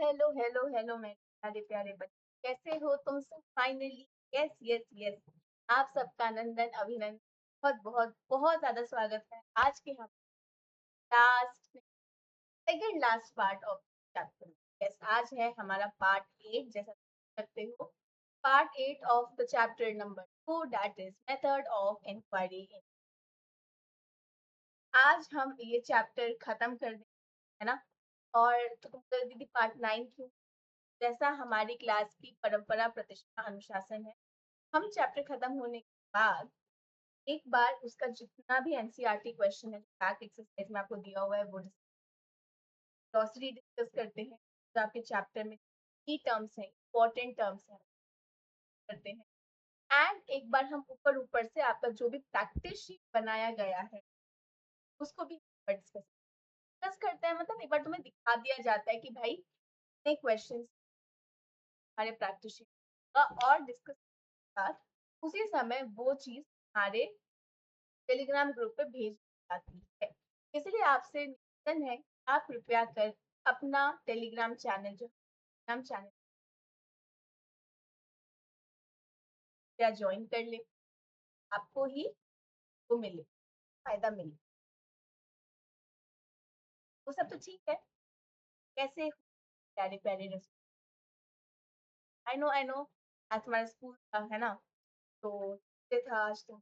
Hello hello hello मेरे प्यारे प्यारे बच्चे, कैसे हो तुम सब? फाइनली यस यस यस, आप सबका नंदन अभिनंदन, बहुत बहुत बहुत ज्यादा स्वागत है आज के हम last second last part of chapter. Yes, आज है हमारा पार्ट 8, जैसा देख सकते हो, part 8 of the chapter number 2, that is method of inquiry. आज हम ये चैप्टर खत्म कर देंगे, है ना? और तो तुम कर दीदी पार्ट 9 क्यों? जैसा हमारी क्लास की परंपरा, प्रतिष्ठा, अनुशासन है, हम चैप्टर खत्म होने के बाद एक बार उसका जितना भी एनसीईआरटी क्वेश्चन है, बैक एक्सरसाइज में आपको दिया हुआ है, वो ग्लॉसरी डिस्कस करते हैं। जो आपके चैप्टर में की टर्म्स हैं, इंपॉर्टेंट टर्म्स हैं, करते हैं। एंड एक बार हम ऊपर ऊपर से आपका जो भी प्रैक्टिस शीट बनाया गया है उसको भी डिस्कस करते हैं। मतलब एक बार तुम्हें दिखा दिया जाता है कि भाई इतने क्वेश्चन हमारे प्रैक्टिस शीट का, और डिस्कस बाद उसी समय वो चीज हमारे टेलीग्राम ग्रुप पे भेज जाती है। इसलिए आपसे निवेदन है, आप कृपया कर अपना टेलीग्राम चैनल, जो टेलीग्राम चैनल या ज्वाइन कर ले, आपको ही वो मिले, फायदा मिले। वो सब तो ठीक है, कैसे प्यारे प्यारे रसूल, आई नो आज हमारा स्कूल था, है ना? तो ये था आज, तो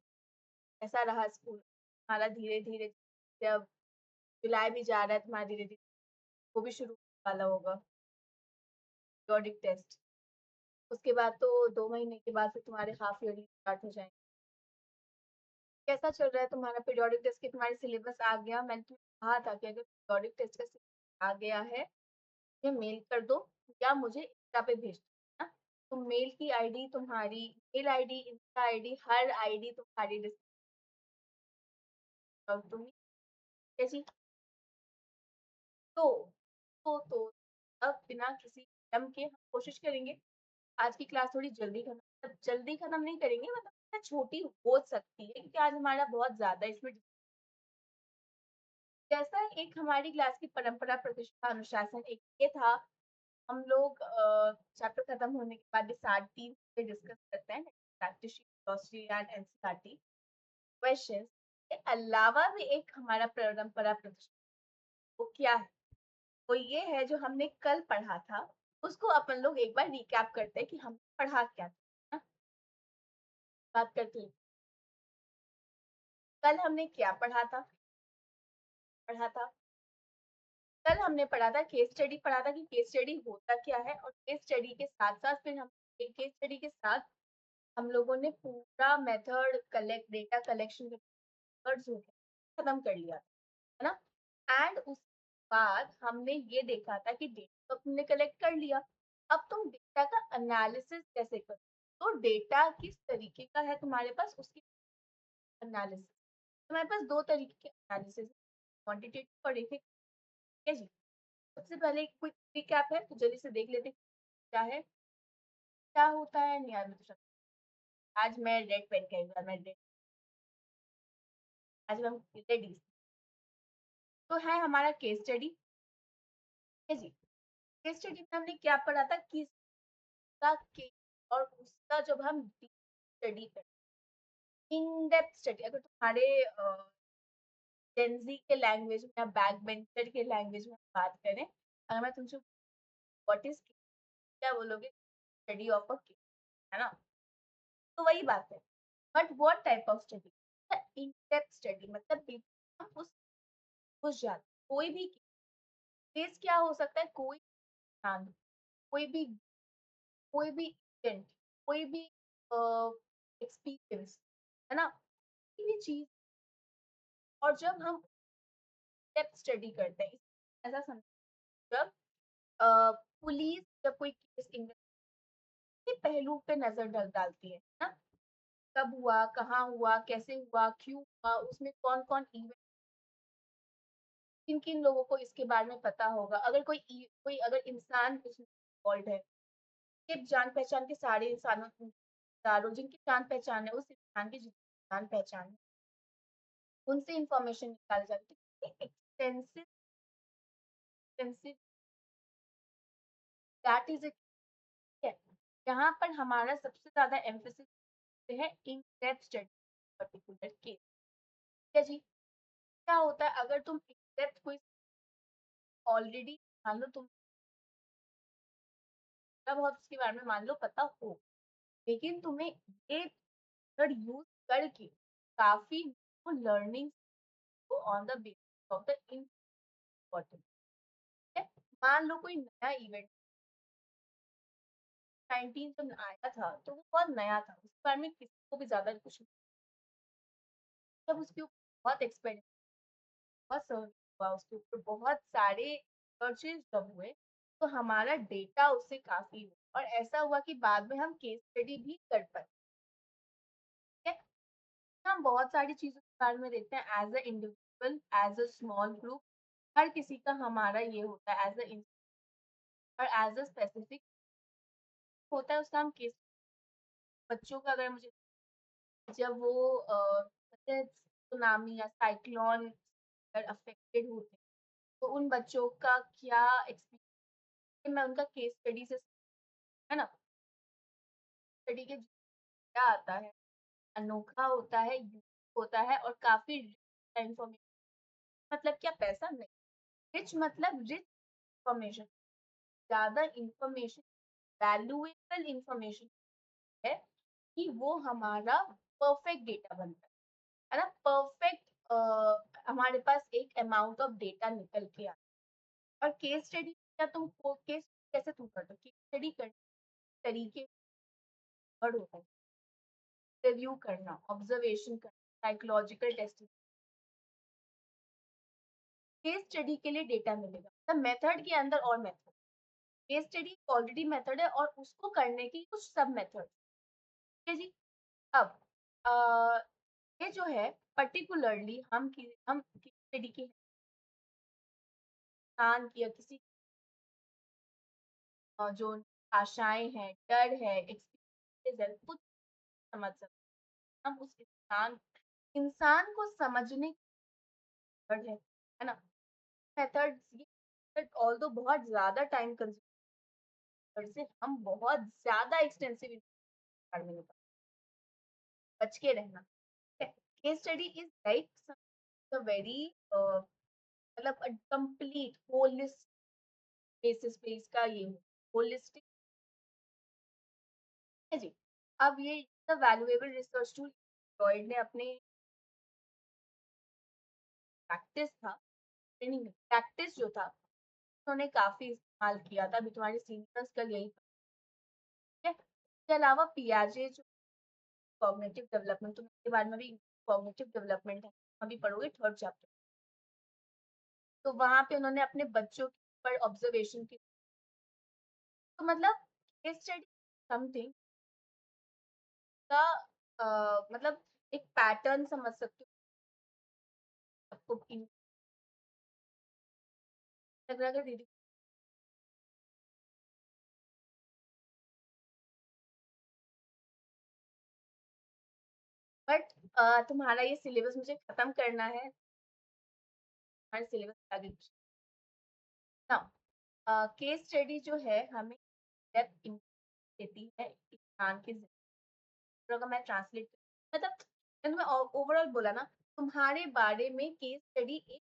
ऐसा रहा स्कूल हमारा। धीरे धीरे जब जुलाई भी जा रहा है, तुम्हारा धीरे धीरे वो भी शुरू होने वाला होगा, पीरियोडिक टेस्ट। उसके बाद तो 2 महीने के बाद फिर तुम्हारे हाफ ईयरली स्टार्ट हो जाएंगे। कैसा चल रहा है तुम्हारा पीरियोडिक टेस्ट की? तुम्हारे सिलेबस आ गया? मैंने तुम्हें कहा था कि अगर पीरियोडिक टेस्ट का सिलेबस आ गया है मुझे मेल कर दो या मुझे इंस्टा पे भेज दो, ना? तो मेल की आईडी तुम्हारी, मेल आईडी, इंस्टा आईडी, हर आईडी तुम्हारी तुम कैसी तो तो अब बिना किसी विलंब के हम कोशिश करेंगे आज की क्लास थोड़ी जल्दी खत्म, मतलब जल्दी खत्म नहीं करेंगे, मतलब छोटी हो सकती है क्योंकि आज हमारा बहुत ज्यादा इसमें, जैसा एक हमारी क्लास की परंपरा, प्रतिष्ठा, अनुशासन एक ये था। हम लोग चैप्टर खत्म होने के बाद 7 दिन पे डिस्कस करते हैं practice sheet, glossary and NCERT questions के अलावा भी एक हमारा परंपरा, प्रतिष्ठा, वो क्या है? वो ये है जो हमने कल पढ़ा था, उसको अपन लोग एक बार रिकैप करते हैं कि हम पढ़ा क्या था, ना? बात करते हैं कल हमने क्या पढ़ा था। कल हमने पढ़ा था, केस स्टडी पढ़ा था कि केस स्टडी होता क्या है, और केस स्टडी के साथ साथ फिर हम केस स्टडी के साथ हम लोगों ने पूरा method, collect data collection methods हो गया, खत्म कर लिया, है ना? एंड उसके बाद हमने ये देखा था कि डेटा तो तुमने कलेक्ट कर लिया, अब तुम डेटा का एनालिसिस कैसे करो। तो डेटा किस तरीके का है तुम्हारे पास, उसकी एनालिसिस, तुम्हारे पास दो तरीके के एनालिसिस, क्वांटिटेटिव और एक है जी। सबसे पहले एक क्विक रिकैप है, तो जल्दी से देख लेते हैं क्या है, क्या होता है। नहीं यार, मैं तो आज मैं रेड पेन का एग्जाम, मैं रेड, आज हम रेडी। तो है हमारा केस स्टडी, है जी। केस स्टडी में हमने क्या पढ़ा था, किसका केस, और उसका जब हम स्टडी करते, इन डेप्थ स्टडी, अगर तुम्हारे जेंजी के लैंग्वेज में या बैक बेंचर के लैंग्वेज में बात करें, अगर मैं तुमसे व्हाट इज, क्या बोलोगे? स्टडी ऑफ अ केस, है ना? तो वही बात है, but what type of study? In depth study, मतलब बिल्कुल हम उस घुस जाते, कोई भी केस क्या हो सकता है, कोई इंसान, कोई भी, कोई भी इवेंट, कोई भी एक्सपीरियंस, है ना? कोई भी चीज, और जब हम डेप्थ स्टडी करते हैं, ऐसा समझ, जब पुलिस जब कोई केस के पहलू पे नजर डालती है ना, कब हुआ, कहाँ हुआ, कैसे हुआ, क्यों हुआ, उसमें कौन कौन इवेंट, किन किन लोगों को इसके बारे में पता होगा, अगर कोई अगर इंसान इसमें इन्वॉल्व है, सिर्फ जान पहचान के सारे इंसानों, जिनकी जान पहचान है, उस इंसान की जितनी जान पहचान है, उनसे इंफॉर्मेशन निकाल जाती है। Extensive, extensive that is it है। यहाँ पर हमारा सबसे ज़्यादा एम्फेसिस है in depth study particular case. ठीक है जी? क्या होता है अगर तुम इन डेप्थ कोई ऑलरेडी मान लो तुम थोड़ा बहुत उसके बारे में मान लो पता हो, लेकिन तुम्हें ये मेथड यूज़ करके काफ़ी लर्निंग को on the basis of the important है। मान लो कोई नया इवेंट 19 जब आया था तो वो बहुत नया था, उसके बारे में किसी को भी ज़्यादा कुछ जब उसके ऊपर बहुत एक्सपेरिमेंट बहुत सर्च हुआ, उसके ऊपर बहुत सारे सर्चेस जब हुए, तो हमारा डेटा उससे काफ़ी हुआ और ऐसा हुआ कि बाद में हम केस स्टडी भी कर पाए। ठीक है? हम बहुत सारी चीज़ों के बारे में देखते हैं as a individual, as a small group, हर किसी का हमारा ये होता है एज़ अ और एज़ अ स्पेसिफिक होता है उसका हम केस बच्चों का अगर मुझे जब वो जैसे सुनामी या साइक्लोन अगर अफेक्टेड होते हैं, तो उन बच्चों का क्या एक्सपीरियंस मैं उनका केस स्टडी से है ना? स्टडी के क्या आता है, अनोखा होता है, यूनिक होता है और काफ़ी इन्फॉर्मेशन मतलब क्या पैसा नहीं, रिच मतलब रिच इन्फॉर्मेशन, ज़्यादा इन्फॉर्मेशन, वैल्यूएबल इन्फॉर्मेशन है कि वो हमारा परफेक्ट डेटा बनता है ना? परफेक्ट हमारे पास एक अमाउंट ऑफ डेटा निकल के आता है और केस स्टडी क्या तुम को केस कैसे तुम करते हो? केस स्टडी करने के तरीके वर्ड होता है, रिव्यू करना, ऑब्जर्वेशन करना, साइकोलॉजिकल टेस्टिंग, केस स्टडी के लिए डेटा मिलेगा। मतलब मेथड के अंदर और method, case study already method है और उसको करने की कुछ सब मेथड। ठीक है जी? अब अ, ये जो है पर्टिकुलरली हम केस स्टडी के इंसान की या किसी जो आशाएँ हैं, डर है, एक्सपीरियंसेस है, कुछ समझ सकते हैं। हम उस इंसान को समझने की है ना? मेथड्स ये मेथड ऑल्दो बहुत ज़्यादा टाइम कंज्यूमिंग से हम बहुत ज़्यादा एक्सटेंसिव पढ़ने में बच के रहना। ठीक है? Case study is like a very मतलब अ कंप्लीट होलिस्टिक बेसिस पे इसका ये होलिस्टिक है जी। अब ये the valuable research tool Freud ने अपने प्रैक्टिस था, ट्रेनिंग में प्रैक्टिस जो था उन्होंने काफ़ी इस्तेमाल किया था, अभी तुम्हारे सीनियर्स कल यही है। इसके अलावा पियाजे जो कॉग्निटिव डेवलपमेंट तुम इसके बारे में भी कॉग्निटिव डेवलपमेंट है, अभी पढ़ोगे 3rd चैप्टर। तो वहाँ पे उन्होंने अपने बच्चों पर ऑब्जर्वेशन की तो मतलब केस स्टडी समथिंग का मतलब एक पैटर्न समझ सकते हो आपको इन लग रहा है दीदी बट तुम्हारा ये सिलेबस मुझे खत्म करना है, हमारे सिलेबस आगे ना केस स्टडी जो है हमें डेप्थ देती है इंसान की जिंदगी अगर मैं ट्रांसलेट मतलब मैंने तुम्हें ओवरऑल बोला ना तुम्हारे बारे में केस स्टडी एक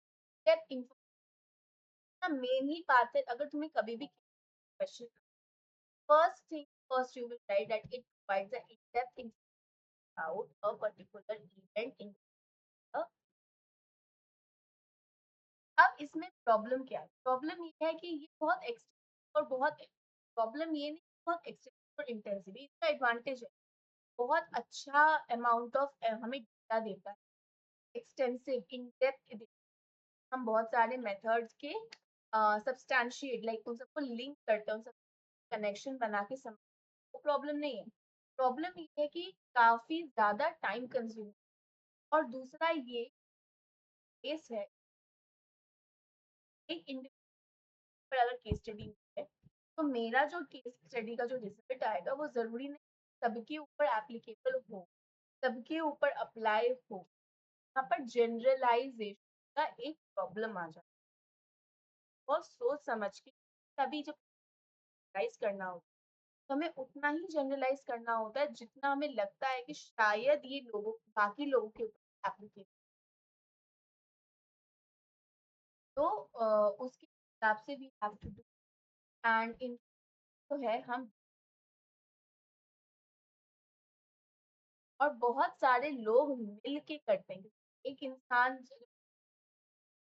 डेप्थ इन्फॉर्मेशन मेन ही बात है अगर तुम्हें कभी भी question first thing first you will write that it provides an in-depth information about a particular event in a अब इसमें प्रॉब्लम क्या है? प्रॉब्लम ये है कि ये बहुत एक्सटेंसिव और बहुत प्रॉब्लम ये नहीं बहुत एक्सटेंसिव और इंटेंसिव इसका एडवांटेज है बहुत अच्छा अमाउंट ऑफ हमें डेटा देता है एक्सटेंसिव इन डेप्थ हम बहुत सारे मेथड्स के सब्सटैंशिएट लाइक उन सबको लिंक करते हैं उन सब कनेक्शन बना के समझ वो प्रॉब्लम नहीं है प्रॉब्लम ये है कि काफी ज्यादा टाइम कंज्यूम और दूसरा ये केस है एक पर अगर केस स्टडी है तो मेरा जो केस स्टडी का जो रिजल्ट आएगा वो जरूरी नहीं सबके ऊपर एप्लीकेबल हो सबके ऊपर अप्लाई हो यहाँ पर जनरलाइजेशन का एक प्रॉब्लम आ जाता है बहुत सोच समझ के तभी जब जनरलाइज़ करना होता है, तो हमें उतना ही जनरलाइज़ करना होता है जितना हमें लगता है कि शायद ये लोगों बाकी लोगों के ऊपर एप्लीकेबल। तो उसके हिसाब से we have to do. And in तो है हम और बहुत सारे लोग मिल के करते हैं। एक इंसान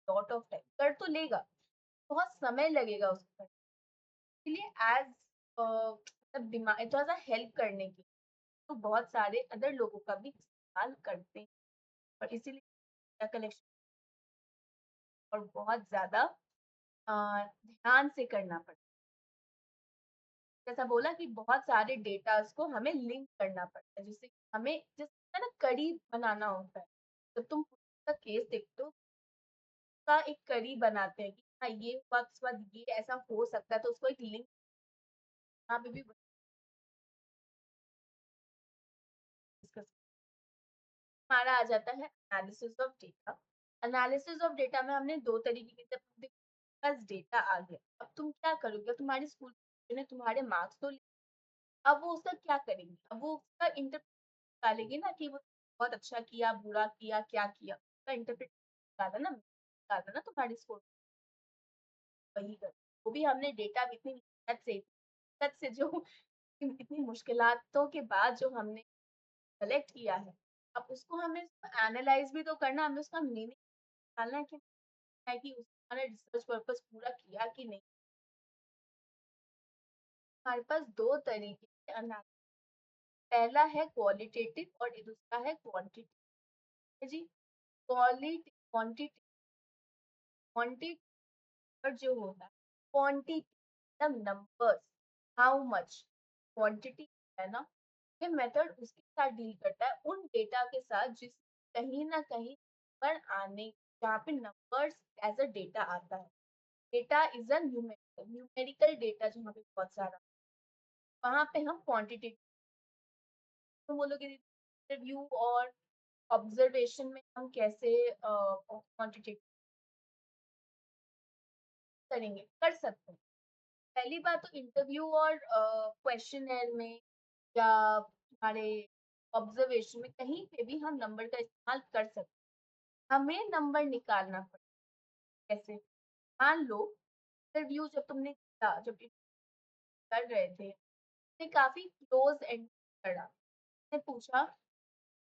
लॉट ऑफ टाइम कर तो लेगा, बहुत समय लगेगा उसको करने के लिए एज़ मतलब थोड़ा-सा हेल्प करने के लिए, तो बहुत सारे अदर लोगों का भी इस्तेमाल करते हैं और इसीलिए डेटा कलेक्शन और बहुत ज़्यादा अ, ध्यान से करना पड़ता है। जैसा बोला कि बहुत सारे डेटाज़ को हमें लिंक करना पड़ता है, जिससे हमें जैसे होता है ना कड़ी बनाना होता है। जब तुम पुलिस का केस देखते हो, का एक कड़ी बनाते हैं कि हाँ, ये हुआ उसके बाद ये ऐसा हो सकता है, तो उसको एक लिंक यहाँ पे भी डिस्कस हमारा आ जाता है analysis of data. Analysis of data में हमने 2 तरीके के जब देखो बस डेटा आ गया, अब तुम क्या करोगे? तुम्हारे स्कूल ने तुम्हारे मार्क्स तो लिए, अब वो उसका क्या करेंगे? अब वो उसका निकालेंगे ना कि वो बहुत अच्छा किया, बुरा किया, क्या किया? उसका इंटरप्रेट निकाला ना तुम्हारे स्कोर वही कर। वो भी हमने डेटा इतनी मेहनत से जो इतनी मुश्किलातों के बाद जो हमने कलेक्ट किया है, अब उसको हमें एनालाइज़ भी तो करना है, हमें उसका मीनिंग निकालना है कि उसने रिसर्च पर्पस पूरा किया कि नहीं। हमारे पास 2 तरीके के पहला है क्वालिटेटिव और दूसरा है क्वांटिटेटिव जी। क्वांटिटी क्वांटिटी पर जो होता है क्वांटिटी मतलब नंबर्स, हाउ मच, क्वांटिटी है ना, ये मेथड उसके साथ डील करता है उन डेटा के साथ जिस कहीं ना कहीं पर आने जहाँ पे नंबर्स एज अ डेटा आता है। Data is a numerical data जहाँ पे बहुत सारा, वहाँ पे हम क्वांटिटी तो बोलोगे रिव्यू और ऑब्जर्वेशन में हम कैसे क्वांटिटी करेंगे, कर सकते हैं। पहली बात तो इंटरव्यू और क्वेश्चनर में या हमारे ऑब्जर्वेशन में कहीं पे भी हम नंबर का इस्तेमाल कर सकते हैं। हमें नंबर निकालना पड़ेगा कैसे? मान लो इंटरव्यू जब तुमने किया, जब कर रहे थे, ने काफ़ी क्लोज़ एंड करा। उसने पूछा,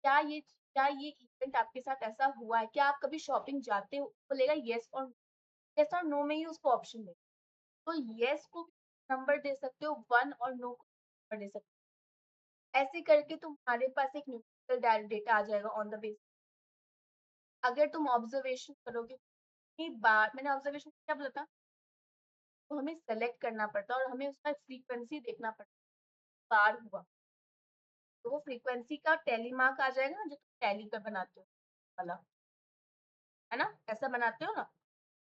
क्या ये इवेंट आपके साथ ऐसा हुआ है? क्या आप कभी शॉपिंग जाते हो? बोलेगा येस और नो में ही उसको ऑप्शन दें। तो येस को नंबर दे सकते हो 1 और नो को नंबर दे सकते हो। ऐसे करके तुम्हारे पास एक न्यूमेरिकल डेटा आ जाएगा ऑन द बेस। अगर तुम ऑब्जर्वेशन करोगे, एक बार मैंने ऑब्जर्वेशन क्या बोला था? तो हमें सेलेक्ट करना पड़ता है और हमें उसका फ्रीक्वेंसी देखना पड़ता है, बार हुआ। तो वो फ्रीक्वेंसी का टैली मार्क आ जाएगा ना जो तुम टैली पे बनाते हो वाला, है ना? ऐसा बनाते हो ना?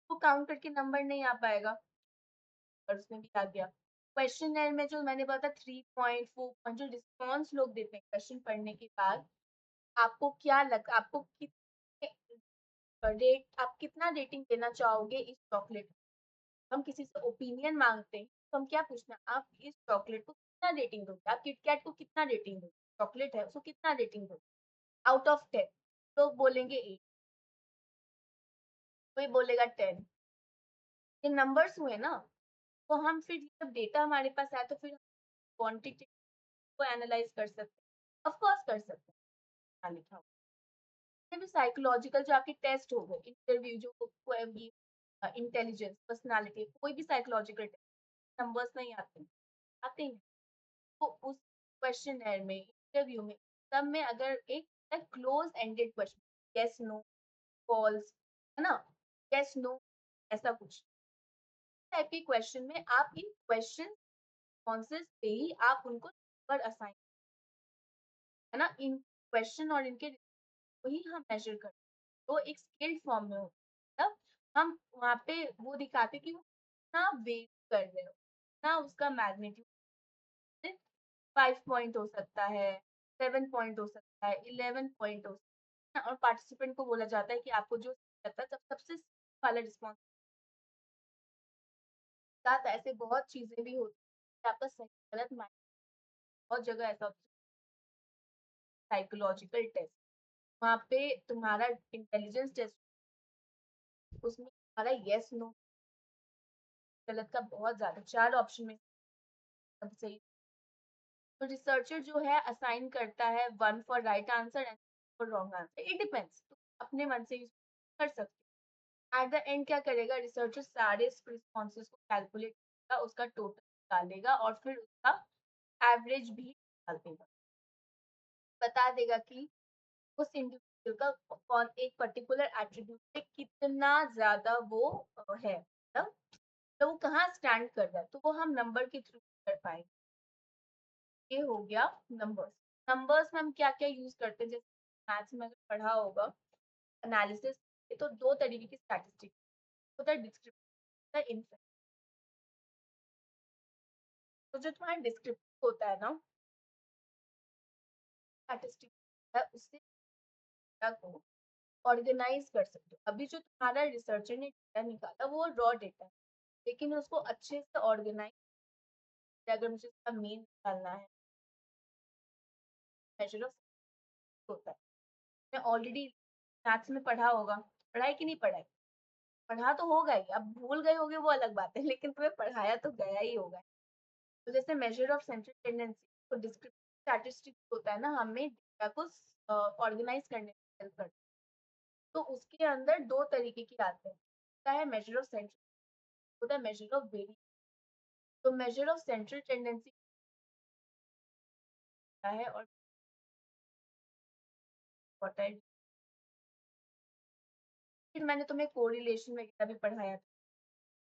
तो काउंट करके नंबर नहीं आ पाएगा और उसमें भी आ गया। क्वेश्चनर में जो मैंने बोला था 3 पॉइंट, 4 पॉइंट जो रिस्पॉन्स लोग देते हैं क्वेश्चन पढ़ने के बाद, आपको कितने आप कितना रेटिंग देना चाहोगे इस चॉकलेट? हम किसी से ओपिनियन माँगते हैं, तो हम क्या पूछना है, आप इस चॉकलेट को कितना रेटिंग दोगे? आप किटकैट को कितना रेटिंग दोगे? चॉकलेट है, उसको कितना रेटिंग दोगे? आउट ऑफ 10 लोग बोलेंगे 8, कोई बोलेगा 10। ये नंबर्स हुए ना, तो हम फिर जब डेटा हमारे पास आया तो फिर क्वांटिटी को एनालाइज़ कर सकते हैं। ऑफ कोर्स कर सकते हैं, हाँ, लिखा हुआ। ये भी साइकोलॉजिकल जो आपके टेस्ट हो गए, इंटरव्यू जो कोई भी इंटेलिजेंस, पर्सनैलिटी, कोई भी साइकोलॉजिकल टेस्ट, नंबर्स नहीं आते, आते हैं। तो उस क्वेश्चनेयर में, इंटरव्यू में, सब में अगर एक close ended question, yes, no, false, है ना? यस, नो, ऐसा कुछ टाइप के क्वेश्चन में आप इन क्वेश्चन आंसर्स पे ही आप उनको नंबर असाइन, है ना? इन क्वेश्चन और इनके को ही हम मेजर करते हैं। तो एक स्केल्ड फॉर्म में होता है। मतलब हम वहाँ पे वो दिखाते हैं कि वो कितना वेट कर रहे हो, कितना उसका मैग्नीट्यूड 5 पॉइंट हो सकता है, 7 पॉइंट हो सकता है, 11 पॉइंट हो सकता है और पार्टिसिपेंट को बोला जाता है कि आपको जो लगता है सबसे वाला रिस्पॉन्स साथ ऐसे बहुत चीज़ें भी होती हैं आपका सही गलत माइंड, बहुत जगह ऐसा होता है। साइकोलॉजिकल टेस्ट, वहाँ पे तुम्हारा इंटेलिजेंस टेस्ट, उसमें तुम्हारा यस नो गलत का बहुत ज्यादा, 4 ऑप्शन में सब सही। तो रिसर्चर जो है असाइन करता है 1 for right answer and for wrong answer, it depends, तो अपने मन से यूज कर सकते हो। एट द एंड क्या करेगा रिसर्चर, सारे रिस्पॉन्सेज को कैलकुलेट करेगा, उसका टोटल निकालेगा और फिर उसका एवरेज भी निकाल देगा, बता देगा कि उस इंडिविजुअल का कौन एक पर्टिकुलर एट्रीब्यूट पे कितना ज्यादा वो है, मतलब तो वो कहाँ स्टैंड कर रहा है, तो वो हम नंबर के थ्रू कर पाएंगे। ये हो गया नंबर्स। नंबर्स में हम क्या क्या यूज करते हैं, जैसे मैथ्स में अगर पढ़ा होगा एनालिसिस, तो 2 तरीके की स्टैटिस्टिक्स होता है, डिस्क्रिप्टिव होता है, इनफैक्ट। तो जो तुम्हारा डिस्क्रिप्टिव होता है ना स्टैटिस्टिक है, उससे डेटा को ऑर्गेनाइज कर सकते हो। अभी जो तुम्हारा रिसर्चर ने डेटा निकाला वो रॉ डेटा है, लेकिन उसको अच्छे से ऑर्गेनाइज, अगर मुझे इसका मीन निकालना है, मेजर ऑफ होता है। मैं ऑलरेडी मैथ्स में पढ़ा होगा, पढ़ाई कि नहीं पढ़ाई, पढ़ा तो होगा ही, अब भूल गए होगे वो अलग बात है, लेकिन तुम्हें पढ़ाया तो गया ही होगा। तो जैसे मेजर ऑफ सेंट्रल टेंडेंसी, तो डिस्क्रिप्टिव स्टैटिस्टिक्स होता है ना, हमें डेटा को ऑर्गेनाइज करने में हेल्प करता है। तो उसके अंदर 2 तरीके की आते हैं, होता है मेजर ऑफ सेंट्रल, होता है मेजर ऑफ वेरिएंस। तो मेजर ऑफ सेंट्रल टेंडेंसी है और होता है, फिर मैंने तुम्हें कोरिलेशन वगैरह भी पढ़ाया था।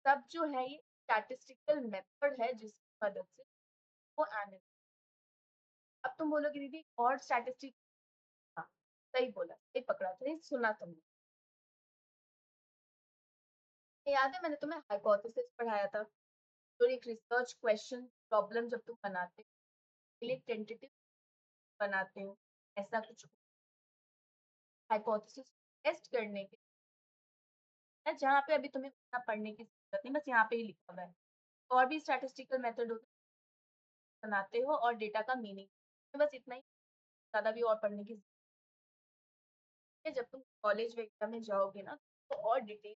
सब जो है ये स्टैटिस्टिकल मेथड है जिसकी मदद से वो एनालाइज। अब तुम बोलोगे दीदी और स्टैटिस्टिक, हाँ सही बोला, सही पकड़ा, सही सुना तुमने। याद है मैंने तुम्हें हाइपोथेसिस पढ़ाया था, जो एक रिसर्च क्वेश्चन प्रॉब्लम जब तुम बनाते हो, एक टेंटेटिव बनाते हो, ऐसा कुछ हाइपोथेसिस टेस्ट करने के, जहाँ पे अभी तुम्हें उतना पढ़ने की जरूरत नहीं, बस यहाँ पे ही लिखा हुआ है। और भी स्टैटिस्टिकल मेथड होते बनाते हो और डेटा का मीनिंग, बस इतना ही, ज्यादा भी और पढ़ने की जरूरत है। जब तुम कॉलेज वगैरह में जाओगे ना तो और डिटेल,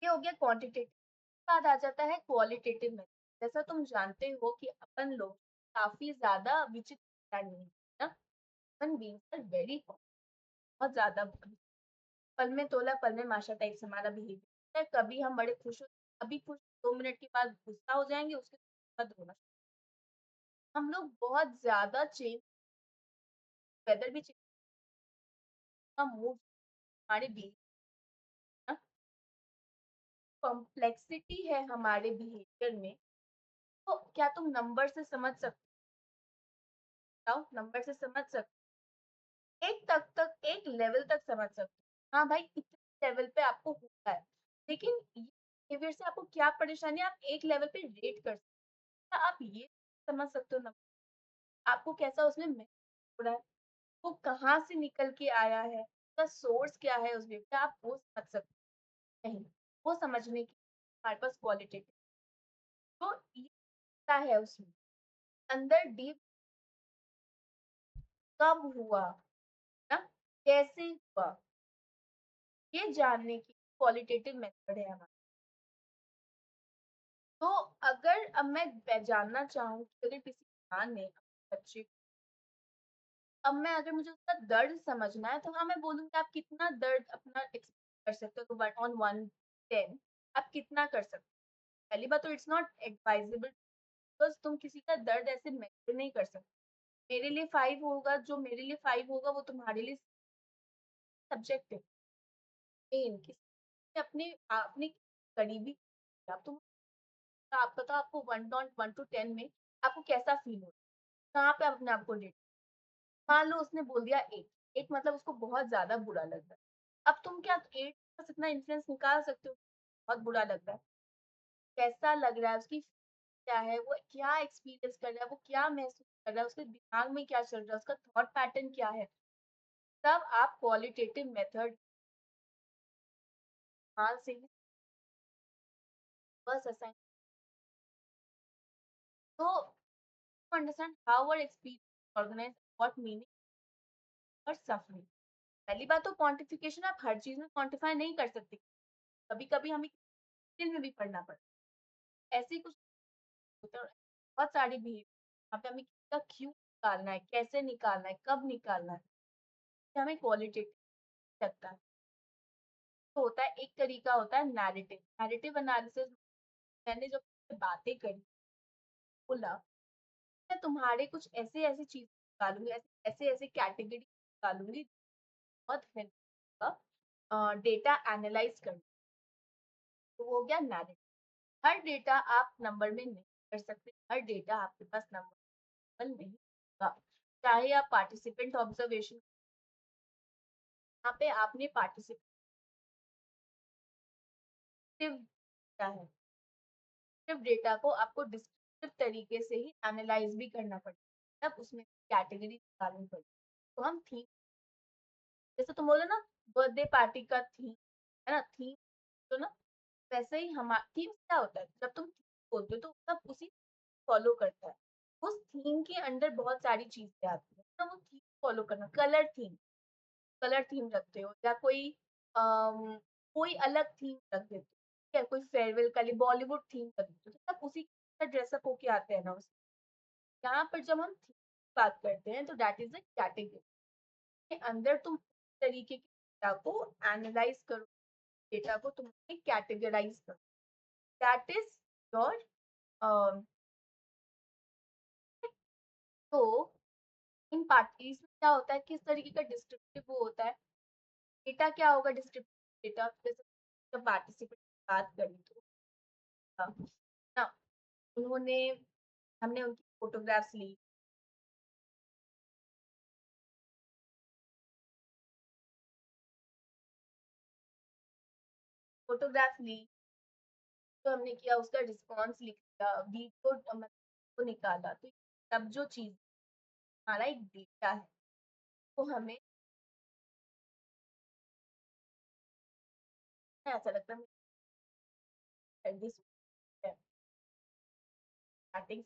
ये हो गया क्वांटिटेटिव। बाद आ जाता है क्वालिटेटिव मेथड। जैसा तुम जानते हो कि अपन लोग काफी ज्यादा विचित्र प्राणी हैं ना, अपन बीइंग्स आर वेरी, बहुत ज्यादा पल में तोला पल में माशा टाइप से हमारा बिहेवियर है। कभी हम बड़े खुश हो, अभी खुश 2 मिनट के बाद गुस्सा हो जाएंगे, उसके बाद रोना। हम लोग बहुत ज्यादा चेंज, वेदर भी चेंज, मूड, हमारे बिहेवियर, कॉम्प्लेक्सिटी है हमारे बिहेवियर में। तो क्या तुम नंबर से समझ सकते हो, नंबर से समझ सकते एक तक तक एक लेवल तक समझ सकते हो, हाँ भाई इतने लेवल पे आपको होता है, लेकिन बिहेवियर से आपको क्या परेशानी है, आप एक लेवल पे रेट कर सकते हो, आप ये समझ सकते हो ना आपको कैसा उसमें महसूस हो रहा है, वो कहाँ से निकल के आया है, उसका सोर्स क्या है उस बिहेवियर का, आप वो समझ सकते हो। नहीं, वो समझने की हमारे पास क्वालिटेटिव, तो ये क्या है उसमें अंदर डीप, कब हुआ ना, कैसे हुआ, ये जानने की क्वालिटेटिव मेथड है हमारा। तो अगर अब मैं जानना चाहूँ कि अगर किसी माँ ने अपने बच्चे, अब मैं अगर मुझे उसका दर्द समझना है तो हाँ मैं बोलूँगी आप कितना दर्द अपना एक्सप्रेस कर सकते हो, तो ऑन 1 10 आप कितना कर सकते हो। पहली बात तो इट्स नॉट एडवाइजेबल, बिकॉज तुम किसी का दर्द ऐसे मेजर नहीं कर सकते। मेरे लिए 5 होगा, जो मेरे लिए 5 होगा वो तुम्हारे लिए सब्जेक्ट है। मेन किसी अपने अपने करीबी, आप तुम आपका तो आपको 1 to 10 में आपको कैसा फील हो, कहाँ पे आप अपने आप को रेट, मान लो उसने बोल दिया 8, 8 मतलब उसको बहुत ज्यादा बुरा लग रहा है, अब तुम क्या 8 बस इतना इन्फ्लुएंस निकाल सकते हो, बहुत बुरा लग रहा है, कैसा लग रहा है, उसकी क्या है, वो क्या एक्सपीरियंस कर रहा है, वो क्या महसूस कर रहा है, उसके दिमाग में क्या चल रहा है, उसका थॉट पैटर्न क्या है, तब आप क्वालिटेटिव मेथड हाल से ही बस असाइन तो understand how our experience organize what meaning और सफरिंग। पहली बात तो क्वांटिफिकेशन आप हर चीज में क्वांटिफाई नहीं कर सकते, कभी कभी हमें डिटेल में भी पढ़ना पड़ता है, ऐसे ही कुछ होता है। बहुत सारी भीड़ यहाँ पे हमें किसका क्यों निकालना है, कैसे निकालना है, कब निकालना है, ये हमें क्वालिटेटिव लगता है। तो होता है एक तरीका होता है नैरेटिव। नैरेटिव एनालिसिस मैंने जो बातें करी बोला, मैं तुम्हारे कुछ ऐसे ऐसी चीज निकालूंगी, ऐसे ऐसे ऐसे कैटेगरी निकालूंगी, बहुत हेल्प डेटा एनालाइज करना। तो वो हो गया नैरेटिव। हर डेटा आप नंबर में नहीं कर सकते, हर डेटा आपके पास नंबर नहीं होगा। चाहे आप पार्टिसिपेंट ऑब्जर्वेशन, यहाँ पे आपने पार्टिसिपेटिव क्या है, सिर्फ डेटा को आपको डिस्क्रिप्टिव तरीके से ही एनालाइज भी करना पड़ेगा, तब उसमें कैटेगरी निकालनी पड़ेगी। तो हम थीम, जैसे तुम बोलो ना बर्थडे पार्टी का थीम है ना, थीम तो ना वैसे ही हमारा थीम क्या होता है, जब तुम थीम बोलते हो तो सब उसी फॉलो करता है। उस थीम के अंदर बहुत सारी चीजें आती है ना, वो थीम फॉलो करना। कलर थीम, कलर थीम रखते हो, या कोई कोई अलग थीम रख देते हो, ठीक है, कोई फेयरवेल का लिए बॉलीवुड थीम रख देते हो, तो सब उसी का ड्रेसअप होके आते हैं ना उस। यहाँ पर जब हम थीम की बात करते हैं तो दैट इज अ कैटेगरी के अंदर तुम तरीके के डेटा को एनालाइज करो, डेटा को तुम कैटेगराइज करो, दैट इज योर। तो इन पार्टीज में क्या होता है, किस तरीके का डिस्क्रिप्टिव वो होता है, डेटा क्या होगा डिस्क्रिप्टिव डेटा, जैसे जब पार्टिसिपेंट बात करी तो ना उन्होंने, हमने उनकी फोटोग्राफ्स ली, फोटोग्राफ ली, तो हमने किया उसका रिस्पॉन्स लिख लिया, वीडियो मतलब को निकाला, तो तब जो चीज हमारा एक डेटा है, तो हमें ऐसा लगता है स्टार्टिंग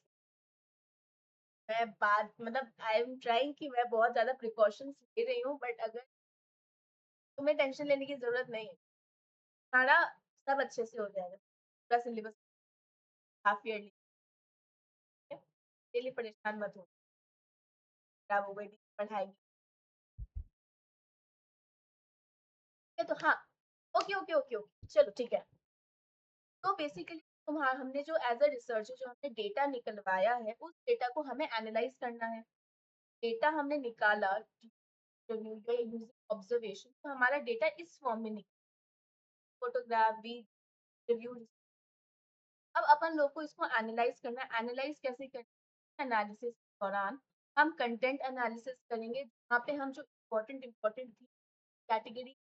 मैं बात मतलब आई एम ट्राइंग कि मैं बहुत ज्यादा प्रिकॉशंस ले रही हूँ, बट अगर तुम्हें टेंशन लेने की जरूरत नहीं है, सारा सब अच्छे से हो जाएगा, पूरा सिलेबस हाफ ईयरली है, इसके लिए परेशान मत हो, खराब हो गई पढ़ाई। तो हाँ, ओके ओके ओके ओके चलो ठीक है। तो बेसिकली तुम्हारा हमने जो एज अ रिसर्चर जो हमने डेटा निकलवाया है, उस डेटा को हमें एनालाइज करना है। डेटा हमने निकाला यूजिंग ऑब्जर्वेशन, तो हमारा डेटा इस फॉर्म में निकला, फोटोग्राफ भी, रिव्यू। अब अपन लोग को इसको एनालाइज करना है। एनालाइज कैसे करना है, एनालिसिस के दौरान हम कंटेंट एनालिसिस करेंगे, जहाँ पे हम जो इम्पोर्टेंट इम्पोर्टेंट थी कैटेगरी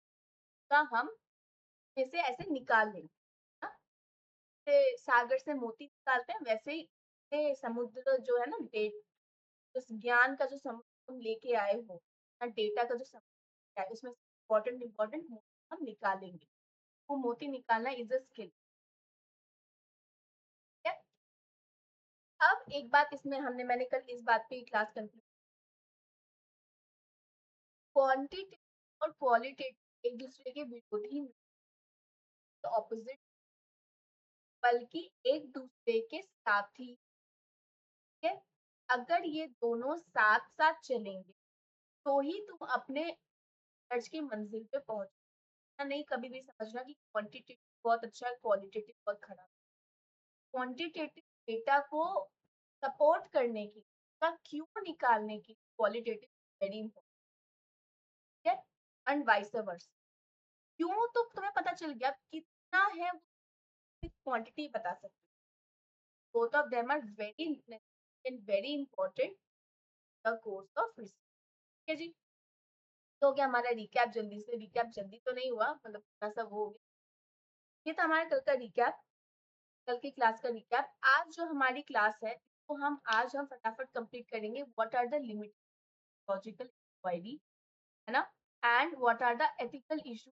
का हम जैसे ऐसे निकाल लेंगे ना, जैसे सागर से मोती निकालते हैं, वैसे ही ये समुद्र जो है ना, उस ज्ञान का जो समुद्र तुम लेके आए हो, डेटा का जो समुद्र है, उसमें इम्पोर्टेंट इम्पोर्टेंट मोती हम निकालेंगे। वो मोती निकालना इज अ स्किल। अब एक बात इसमें हमने, मैंने कल इस बात पे क्लास कंक्लूड, क्वांटिटी और क्वालिटेटिव एक दूसरे के विरोधी नहीं, ऑपोजिट, बल्कि एक दूसरे के साथी है। अगर ये दोनों साथ साथ चलेंगे तो ही तुम अपने लक्ष्य की मंजिल पे पहुंचना। नहीं कभी भी समझना कि क्वांटिटेटिव बहुत अच्छा है, क्वालिटेटिव बहुत खराब। क्वांटिटेटिव डेटा को सपोर्ट करने की का क्यों निकालने की क्वालिटेटिव वेरी इंपॉर्टेंट है, एंड वाइस वर्सा। क्यों तो तुम्हें पता चल गया कितना है, क्वांटिटी बता सकते, both of them are very necessary and very important the course of research। ठीक है जी, तो हो गया हमारा रिकैप। जल्दी से रिकैप, जल्दी तो नहीं हुआ, मतलब थोड़ा सा वो हो गया। ये था हमारा कल का रिकैप, कल की क्लास का रिकैप। आज जो हमारी क्लास है तो हम आज हम फटाफट कंप्लीट करेंगे what are the limit logical inquiry, है ना, and what are the ethical issue.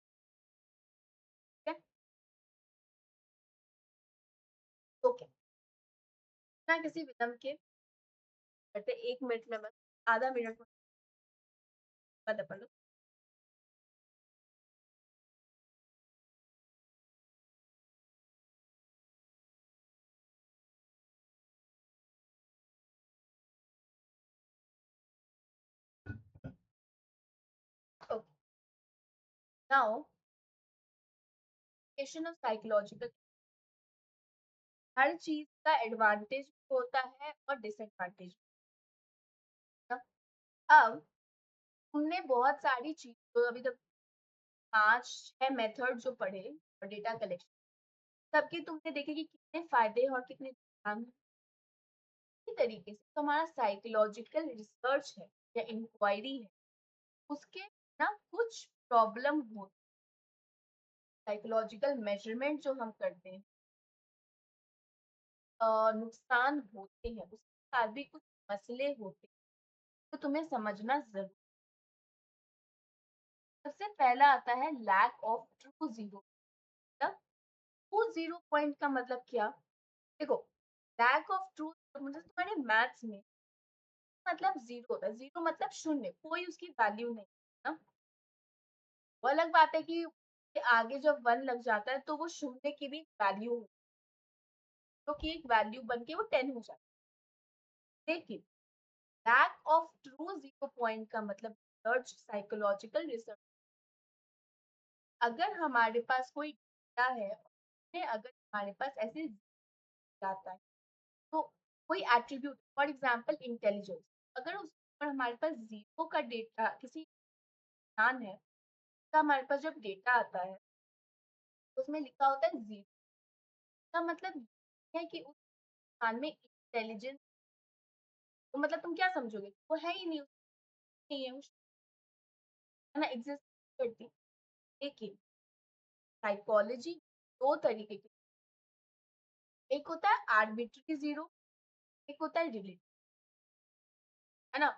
Okay. ना किसी विषम के कहते 1 मिनट में बस आधा मिनट में बता अपन लोग। Okay, now question of psychological. हर चीज का एडवांटेज होता है और डिसएडवांटेज। अब तुमने बहुत सारी चीज तो अभी तक 5-6 मेथड जो पढ़े और डेटा कलेक्शन सबके तुमने देखे कि कितने फायदे और कितने नुकसान हैं। इसी तरीके से तो हमारा साइकोलॉजिकल रिसर्च है या इंक्वायरी है, उसके ना कुछ प्रॉब्लम हो, साइकोलॉजिकल मेजरमेंट जो हम करते हैं नुकसान होते हैं, उसके साथ भी कुछ मसले होते हैं, तो तुम्हें समझना जरूर। सबसे पहला आता है लैक ऑफ ट्रू जीरो। मतलब ट्रू जीरो पॉइंट का मतलब क्या? देखो, लैक ऑफ ट्रू मतलब तुम्हारे मैथ्स में मतलब जीरो होता है। जीरो मतलब शून्य, कोई उसकी वैल्यू नहीं है ना। वो अलग बात है कि आगे जब वन लग जाता है तो वो शून्य की भी वैल्यू, जो कि एक वैल्यू बन के वो 10 हो जाता है। लेकिन lack of true zero point का मतलब रिसर्च, साइकोलॉजिकल रिसर्च, अगर हमारे पास कोई डेटा है, अगर हमारे पास ऐसे जाता है तो कोई एट्रीब्यूट, फॉर एग्जांपल इंटेलिजेंस, अगर उस पर हमारे पास जीरो का डेटा किसी स्थान है, तो हमारे पास जब डेटा आता है तो उसमें लिखा होता है जीरो, का मतलब है कि उस स्थान में इंटेलिजेंस, तो मतलब तुम क्या समझोगे वो है ही नहीं, नहीं है उस ना एग्जिस्ट करती। लेकिन साइकोलॉजी दो तरीके की, एक होता है आर्बिट्री जीरो, एक होता है रिलेटिव, है ना।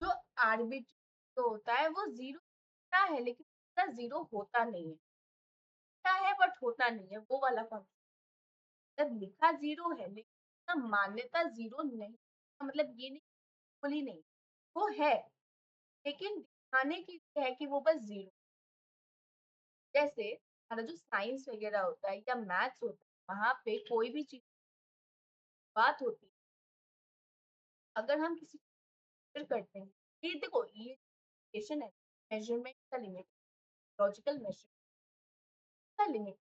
जो आर्बिट्री जो होता है वो जीरो होता है लेकिन उसका जीरो होता नहीं है, होता है बट होता नहीं है, वो वाला फंक्शन। जब लिखा जीरो है लेकिन उसका मान्यता जीरो नहीं, तो मतलब ये नहीं, बिल्कुल ही नहीं, वो है लेकिन दिखाने की है कि वो बस जीरो। जैसे हमारा जो साइंस वगैरह होता है या मैथ्स होता है, वहां पे कोई भी चीज बात होती है, अगर हम किसी को करते हैं, ये देखो ये क्वेश्चन है, मेजरमेंट का लिमिट, लॉजिकल मेजरमेंट का लिमिट,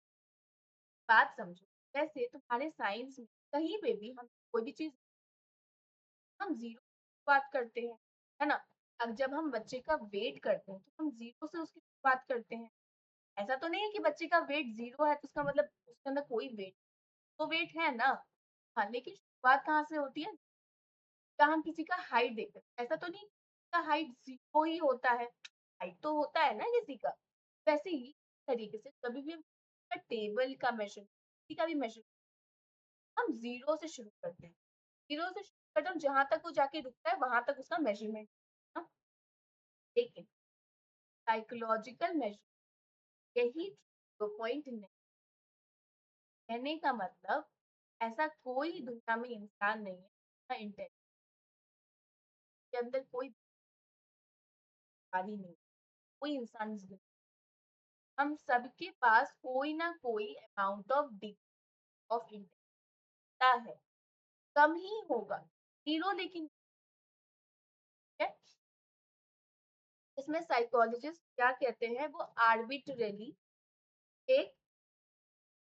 बात समझो। जैसे तुम्हारे साइंस में कहीं पे भी हम कोई भी चीज, हम जीरो बात करते हैं, है ना। अब जब हम बच्चे का वेट करते हैं तो हम जीरो से उसकी बात करते हैं। ऐसा तो नहीं है कि बच्चे का वेट जीरो है तो उसका मतलब उसके अंदर कोई वेट, तो वेट है ना। हाँ, लेकिन शुरुआत कहाँ से होती है? जब हम किसी का हाइट देखते हैं, ऐसा तो नहीं का हाइट जीरो ही होता है, हाइट तो होता है ना किसी का। वैसे ही तरीके से कभी भी हम टेबल का मेजर, किसी का भी मेजर, हम जीरो से शुरू करते हैं, जीरो से शुरू करते हैं, जहां तक वो जाके रुकता है वहां तक उसका मेजरमेंट। लेकिन साइकोलॉजिकल मेजर यही पॉइंट नहीं, कहने का मतलब ऐसा कोई दुनिया में इंसान नहीं है इंटेलिजेंस के अंदर कोई बीमारी नहीं, कोई इंसान इस दुनिया, हम सबके पास कोई ना कोई amount of degree of intelligence है, कम ही होगा, जीरो लेकिन है। इसमें साइकोलॉजिस्ट क्या कहते हैं, वो आर्बिट्रेली एक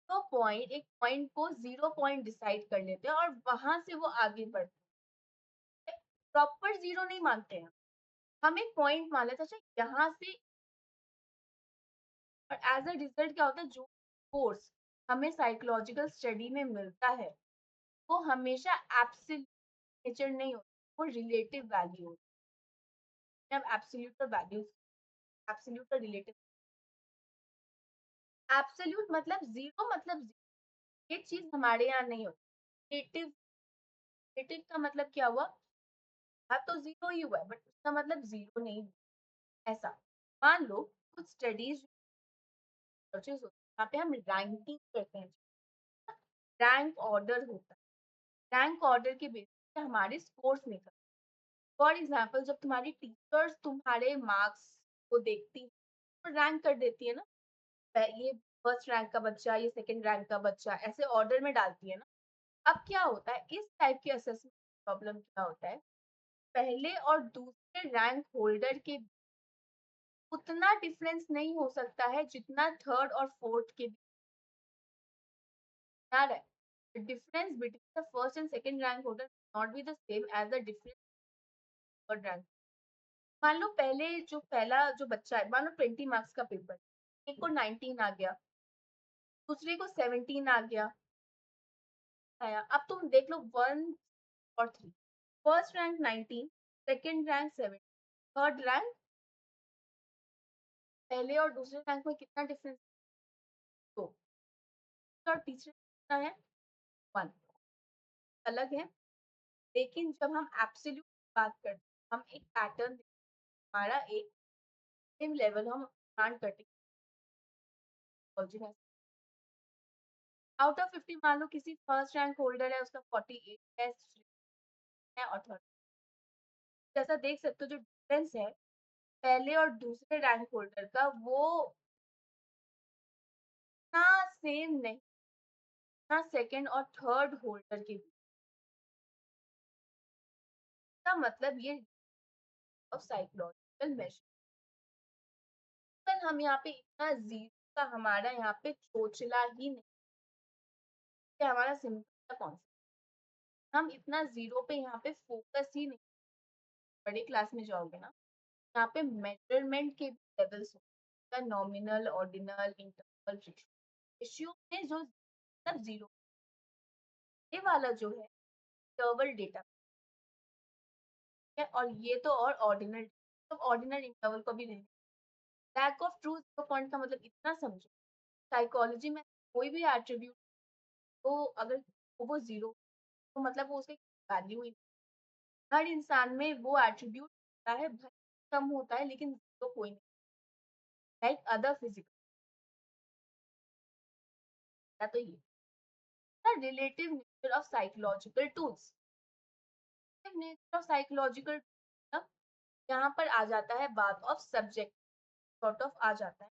एक पॉइंट को जीरो पॉइंट डिसाइड कर लेते हैं और वहां से वो आगे बढ़ते हैं। प्रॉपर जीरो नहीं मानते हैं, हम एक पॉइंट मान लेते हैं, अच्छा यहाँ से, और एज अ रिजल्ट क्या होता है, जो कोर्स हमें साइकोलॉजिकल स्टडी में मिलता है वो हमेशा एब्सोल्यूट नेचर नहीं होता, वो रिलेटिव वैल्यू होती है। अब एब्सोल्यूट और वैल्यू, एब्सोल्यूट और रिलेटिव, एब्सोल्यूट मतलब जीरो, मतलब zero। ये चीज हमारे यहाँ नहीं होती। रिलेटिव, रिलेटिव का मतलब क्या हुआ, हाँ तो जीरो ही हुआ है बट उसका मतलब जीरो नहीं हुआ। ऐसा मान लो कुछ स्टडीज रिसर्चेस होती है, यहाँ पे हम रैंकिंग करते हैं, रैंक ऑर्डर होता है, रैंक ऑर्डर के बेसिस पे हमारे स्कोर्स निकल। फॉर एग्जाम्पल जब तुम्हारी टीचर्स तुम्हारे मार्क्स को देखती हैं, तो रैंक कर देती है ना, ये फर्स्ट रैंक का बच्चा, ये सेकंड रैंक का बच्चा, ऐसे ऑर्डर में डालती है ना। अब क्या होता है इस टाइप के असेसमेंट प्रॉब्लम, क्या होता है पहले और दूसरे रैंक होल्डर के उतना डिफरेंस नहीं हो सकता है जितना थर्ड और फोर्थ के बीच आ रहा है। The difference between the first and second rank holder will not be the same as the difference third rank। मान लो पहले जो पहला जो बच्चा है, मान लो 20 मार्क्स का पेपर, एक को 19 आ गया, दूसरे को 17 आ गया, आया। अब तुम देख लो 1 और 3, first rank 19, second rank 7, third rank, पहले और दूसरे रैंक में कितना डिफरेंस? तो और तीसरे कितना है? 1, अलग है। लेकिन जब हम एब्सोल्यूट बात करते हैं, हम एक पैटर्न, हमारा एक सेम लेवल हम डिमांड करते हैं। आउट ऑफ 50 मान लो किसी फर्स्ट रैंक होल्डर है, उसका 48 टेस्ट है और थर्ड, जैसा देख सकते हो जो डिफरेंस है पहले और दूसरे रैंक होल्डर का, वो ना सेम नहीं, ना सेकंड और थर्ड होल्डर के बीच का, मतलब ये ऑफ साइकोलॉजिकल मेजर। पर हम यहाँ पे इतना जीरो का हमारा यहाँ पे चोचला ही नहीं है, हमारा सिंपल सा कॉन्सेप्ट, हम इतना जीरो पे यहाँ पे फोकस ही नहीं। बड़े क्लास में जाओगे ना, यहाँ पे मेजरमेंट के लेवल्स होते हैं, नॉमिनल, ऑर्डिनल, इंटरवल, रेशियो में जो मतलब जीरो, ये वाला जो है इंटरवल डेटा है, और ये तो और ऑर्डिनल, तो ऑर्डिनल इंटरवल को भी नहीं। Lack of true zero point का मतलब इतना समझो, साइकोलॉजी में कोई भी एट्रीब्यूट, तो अगर वो जीरो, तो मतलब वो उसकी वैल्यू ही, हर इंसान में वो एट्रीब्यूट होता है, भले कम होता है लेकिन जीरो कोई नहीं, लाइक अदर फिजिकल। तो ये relative nature of psychological tools, nature of psychological, यहाँ पर आ जाता है बात ऑफ सब्जेक्ट, सॉर्ट ऑफ आ जाता है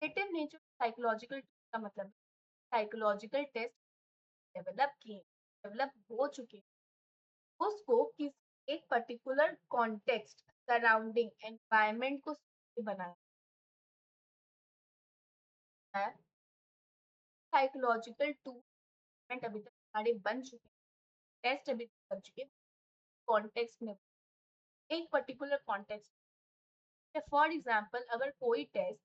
रिलेटिव नेचर साइकोलॉजिकल का मतलब साइकोलॉजिकल टेस्ट डेवलप किए, डेवलप हो चुके, उसको किसी एक पर्टिकुलर कॉन्टेक्स्ट, सराउंडिंग, एनवायरनमेंट को बनाया है। साइकोलॉजिकल टूल अभी तक हमारे बन चुके हैं, टेस्ट अभी तक बन चुके हैं कॉन्टेक्स्ट में, एक पर्टिकुलर कॉन्टेक्स्ट। फॉर एग्जाम्पल अगर कोई टेस्ट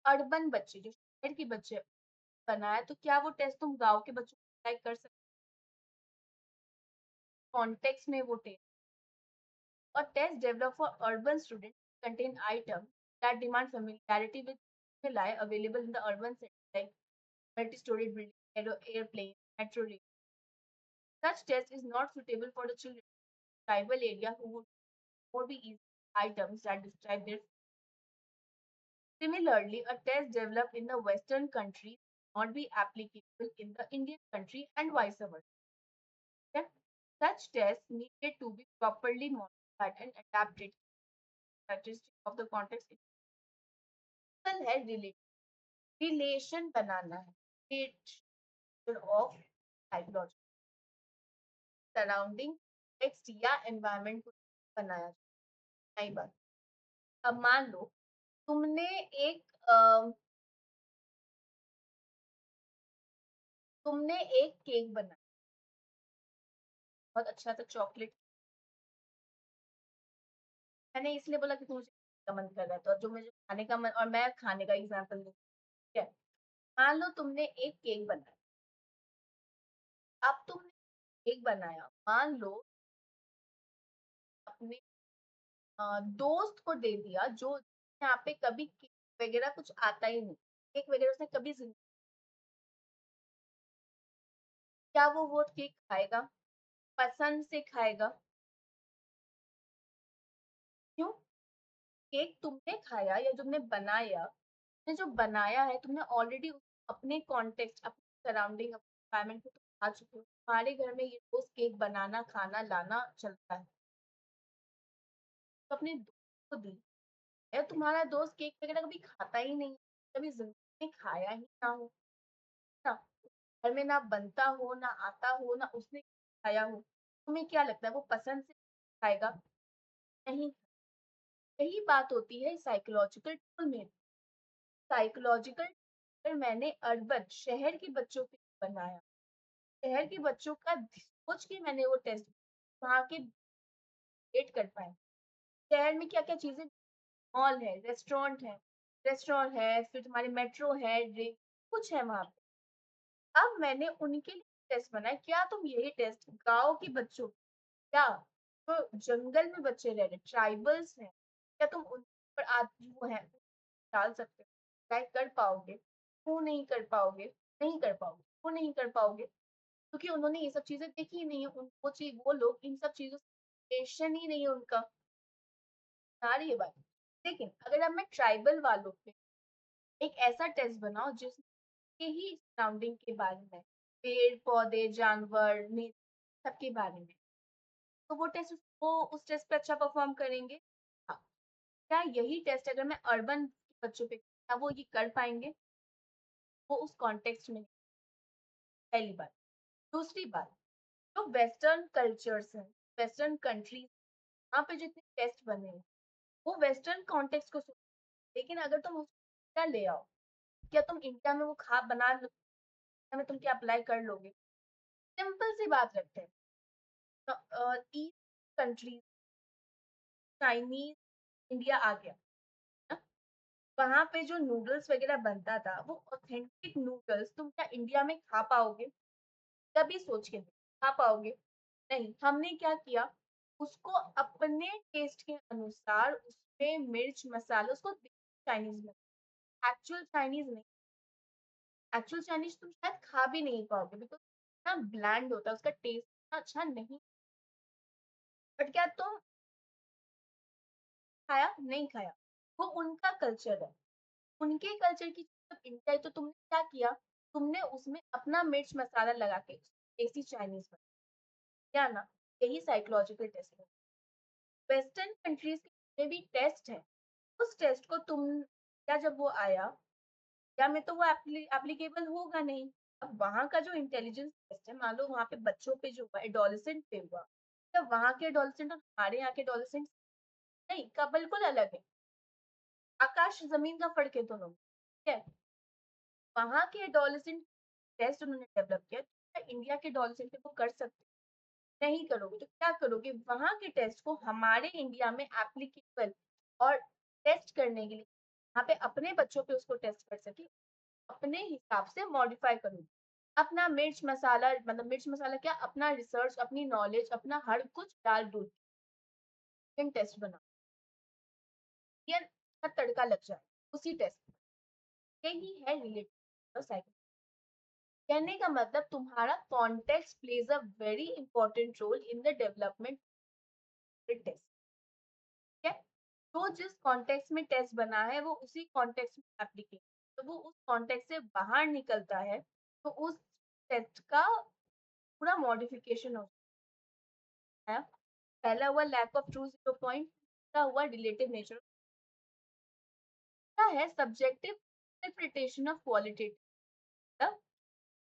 अर्बन बच्चे, जो शहर के बच्चे बनाया, तो क्या वो टेस्ट तुम गांव के बच्चों को अप्लाई कर सकते? कॉन्टेक्स्ट में वो टेस्ट, और test develop for urban student content item that demand familiarity with stimuli available in the urban setting like multi-story building, airplane, metro rail. Such test is not suitable for the children in tribal area who would more be easy items that describe their. Similarly, a test developed in the Western country will not be applicable in the Indian country and vice versa. Okay? Such tests needed to be properly modified and adapted to the characteristics of the context. Example है relation बनाना है, relation of psychology, surrounding text या environment को बनाया जाए। नई बात, अब मान लो तुमने एक तुमने एक केक बनाया, बहुत अच्छा सा चॉकलेट, मैंने इसलिए बोला कि मुझे का मन कर रहा है, तो जो मुझे खाने का मन, और मैं खाने का एग्जांपल दूँ, ठीक है। मान लो तुमने एक केक बनाया, अब तुमने केक बनाया, मान लो अपने दोस्त को दे दिया, जो यहाँ पे कभी केक वगैरह कुछ आता ही नहीं, केक वगैरह उसने कभी क्या वो केक खाएगा? पसंद से खाएगा। क्यों? केक तुमने खाया या तुमने बनाया, तुमने जो बनाया है तुमने ऑलरेडी अपने कॉन्टेक्स्ट, अपने सराउंडिंग एनवायरनमेंट को तुम खा चुके हो, तुम्हारे घर में ये रोज केक बनाना खाना लाना चलता है, तो अपने दोस्त को दी। या तुम्हारा दोस्त केक वगैरह कभी खाता ही नहीं, कभी जिंदगी में खाया ही ना हो ना, घर में ना बनता हो ना आता हो ना उसने खाया हो, तुम्हें क्या लगता है वो पसंद से खाएगा? नहीं। यही बात होती है साइकोलॉजिकल टूल में। साइकोलॉजिकल पर मैंने अर्बन शहर के बच्चों पे बनाया, शहर के बच्चों का सोच के मैंने वो टेस्ट वहाँ के डेट कर पाए। शहर में क्या क्या चीजें, मॉल है, रेस्टोरेंट है, फिर तुम्हारे मेट्रो है, कुछ है वहां पे। अब मैंने उनके लिए टेस्ट बनाया, क्या तुम यही टेस्ट गांव के बच्चों, क्या जो जंगल में बच्चे रह रहे ट्राइबल्स हैं, क्या तुम उन पर आज वो है डाल सकते हो, ट्राई कर पाओगे? क्यों नहीं कर पाओगे? नहीं कर पाओगे, क्यों नहीं कर पाओगे? क्योंकि उन्होंने ये सब चीजें देखी ही नहीं है, वो चीज वो लोग इन सब चीजों से रिलेशन ही नहीं है उनका। आ रही है बात? लेकिन अगर अब मैं ट्राइबल वालों पे एक ऐसा टेस्ट बनाओ जिसके ही सराउंडिंग के बारे में, पेड़ पौधे जानवर सबके बारे में, तो वो टेस्ट वो उस टेस्ट पे अच्छा परफॉर्म करेंगे। हाँ। क्या यही टेस्ट अगर मैं अर्बन बच्चों पे, क्या वो ये कर पाएंगे? वो उस कॉन्टेक्स्ट में नहीं। पहली बात। दूसरी बात, जो वेस्टर्न कल्चर्स हैं, वेस्टर्न कंट्रीज, वहाँ पे जितने टेस्ट बने हैं वो वेस्टर्न कॉन्टेक्स्ट को लेकिन अगर तुम उसको क्या ले आओ, क्या तुम इंडिया में वो खा बना में तुम क्या अप्लाई कर लोगे? सिंपल सी बात रखते हैं, ईस्ट कंट्रीज, चाइनीज, इंडिया आ गया ना, वहां पे जो नूडल्स वगैरह बनता था वो ऑथेंटिक नूडल्स तुम क्या इंडिया में खा पाओगे? कभी सोच के देखो, खा पाओगे? नहीं। हमने क्या किया, उसको अपने टेस्ट के अनुसार उसमें मिर्च मसाला उसको चाइनीज में, एक्चुअल चाइनीज नहीं। एक्चुअल चाइनीज तुम शायद खा भी नहीं पाओगे बिकॉज इतना ब्लैंड होता है, उसका टेस्ट इतना अच्छा नहीं। बट क्या तुम खाया? नहीं खाया। वो उनका कल्चर है, उनके कल्चर की जब इंडिया है तो तुमने क्या किया, तुमने उसमें अपना मिर्च मसाला लगा के देसी चाइनीज बना क्या ना। यही साइकोलॉजिकल टेस्ट है। वेस्टर्न कंट्रीज के भी टेस्ट है, उस टेस्ट को तुम क्या जब वो आया या में तो वो एप्लीकेबल होगा नहीं। अब वहां का जो इंटेलिजेंस टेस्ट है, मान लो वहां पे बच्चों पे जो हुआ एडोलेसेंट पे हुआ, तब वहां के एडोलेसेंट और हमारे यहाँ के एडोलेसेंट नहीं का बिल्कुल अलग है, आकाश जमीन का फर्क है दोनों में, ठीक है? वहां के एडोलेसेंट टेस्ट उन्होंने डेवलप किया, तो इंडिया के एडोलेसेंट पे वो कर सकते नहीं करोगे तो क्या करोगे, वहां के टेस्ट को हमारे इंडिया में एप्लीकेबल और टेस्ट करने के लिए यहाँ पे अपने बच्चों पे उसको टेस्ट कर सके, अपने हिसाब से मॉडिफाई करूंगी, अपना मिर्च मसाला मतलब मिर्च मसाला क्या, अपना रिसर्च अपनी नॉलेज अपना हर कुछ डाल दूँ टेस्ट बना ये तड़का लग जाए उसी टेस्ट। यही है रिलेटेड साइकिल। कहने का मतलब तुम्हारा context plays a very important role in the development test, ठीक है? तो जिस कॉन्टेक्स्ट में टेस्ट बना है वो उसी कॉन्टेक्स्ट में एप्लीकेशन, तो वो उस कॉन्टेक्स्ट से बाहर निकलता है तो उस टेस्ट का पूरा मॉडिफिकेशन होता है। पहला हुआ lack of true zero point, दूसरा हुआ रिलेटिव नेचर, है सब्जेक्टिव इंटरप्रिटेशन ऑफ क्वालिटेटिव।